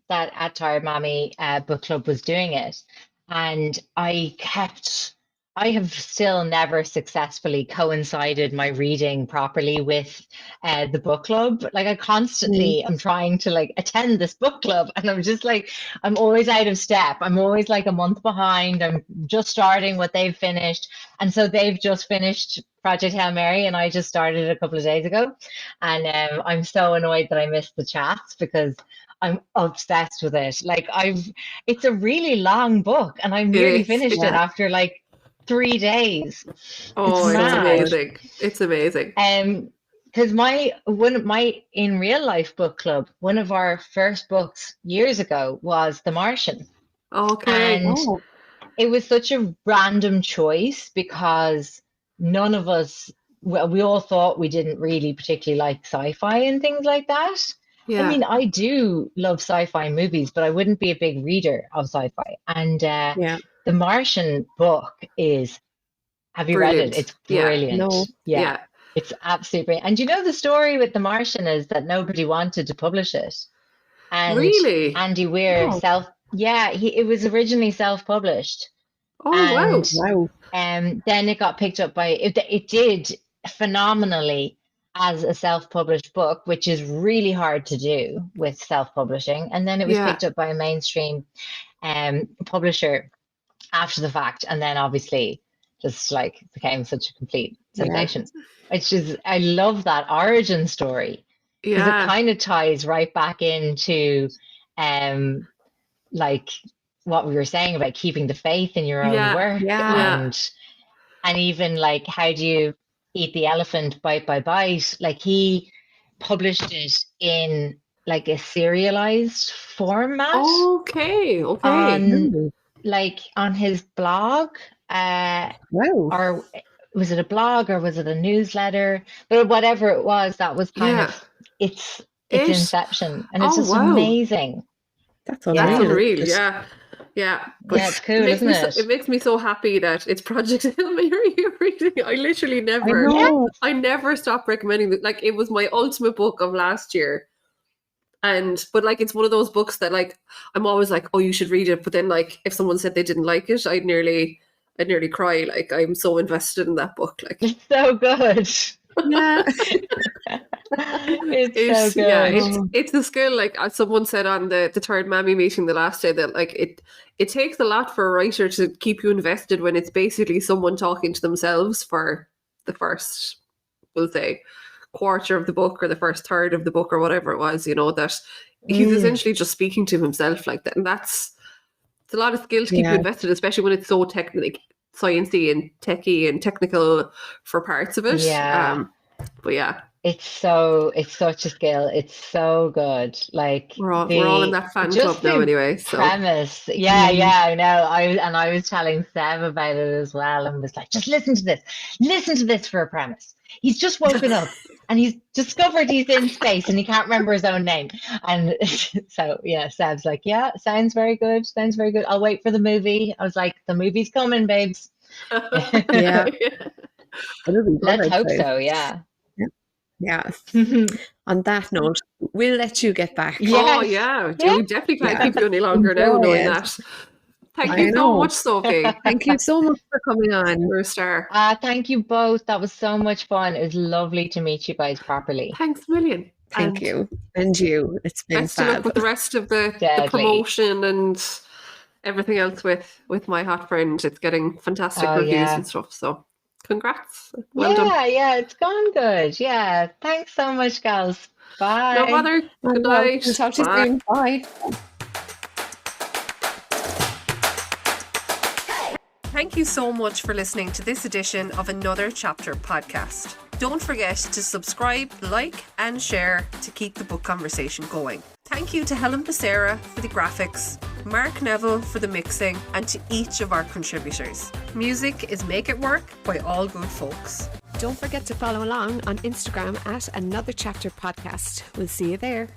that At Tired Mommy book club was doing it, and I have still never successfully coincided my reading properly with the book club. Like I constantly am trying to like attend this book club, and I'm just like, I'm always out of step. I'm always like a month behind. I'm just starting what they've finished, and so they've just finished Project Hail Mary, and I just started it a couple of days ago, and I'm so annoyed that I missed the chats because I'm obsessed with it. Like it's a really long book, and I nearly is, finished it yeah. after like 3 days. Oh, it's mad. amazing. It's amazing. Because in real life book club, one of our first books years ago was The Martian. Okay. And it was such a random choice because none of us, well, we all thought we didn't really particularly like sci-fi and things like that. Yeah. I mean, I do love sci-fi movies, but I wouldn't be a big reader of sci-fi. And The Martian book is, have you read it? It's brilliant. No. Yeah. It's absolutely brilliant. And you know, the story with The Martian is that nobody wanted to publish it. And Really? Andy Weir it was originally self-published. Oh, and Wow. then it got picked up by it did phenomenally as a self-published book, which is really hard to do with self-publishing. And then it was picked up by a mainstream publisher after the fact, and then obviously just like became such a complete sensation. It's just, I love that origin story because it kind of ties right back into like what we were saying about keeping the faith in your own work, and even like, how do you eat the elephant bite by bite? Like, he published it in like a serialized format. Okay. On his blog. Or was it a blog or was it a newsletter? But whatever it was, that was kind of its inception, and it's just amazing. That's unreal. But it's cool, isn't it? It makes me so happy that it's Project Hail Mary you're reading. I literally I never stopped recommending it. Like, it was my ultimate book of last year. But like, it's one of those books that like, I'm always like, oh, you should read it. But then like, if someone said they didn't like it, I'd nearly cry. Like, I'm so invested in that book. Like, it's so good. Yeah. It's so good. It's a skill. Like, someone said on the third Mammy meeting the last day, that like it takes a lot for a writer to keep you invested when it's basically someone talking to themselves for the first, we'll say, quarter of the book or the first third of the book or whatever it was, you know, that he's essentially just speaking to himself like that. And it's a lot of skill to keep you invested, especially when it's so sciencey and techy and technical for parts of it. But it's such a skill. It's so good. Like, we're all in that fan club now anyway. So. Premise. I know. I was telling Seb about it as well, and was like, just listen to this for a premise. He's just woken up and he's discovered he's in space and he can't remember his own name. And so, Seb's like, sounds very good. I'll wait for the movie. I was like, the movie's coming, babes. Let's hope so, yeah. On that note, we'll let you get back. We definitely can't keep you any longer now, knowing that. Thank you so much, Sophie. Thank you so much for coming on. You're a star. Thank you both. That was so much fun. It was lovely to meet you guys properly. Thanks a million. Thank you. And you. It's been best of luck with the rest of the promotion and everything else with My Hot Friend. It's getting fantastic reviews and stuff. So congrats. Well done. Yeah, it's gone good. Yeah. Thanks so much, gals. Bye. No bother. Good night. Talk to you soon. Bye. Thank you so much for listening to this edition of Another Chapter podcast. Don't forget to subscribe, like, and share to keep the book conversation going. Thank you to Helen Becerra for the graphics, Mark Neville for the mixing, and to each of our contributors. Music is Make It Work by All Good Folks. Don't forget to follow along on Instagram at Another Chapter podcast. We'll see you there.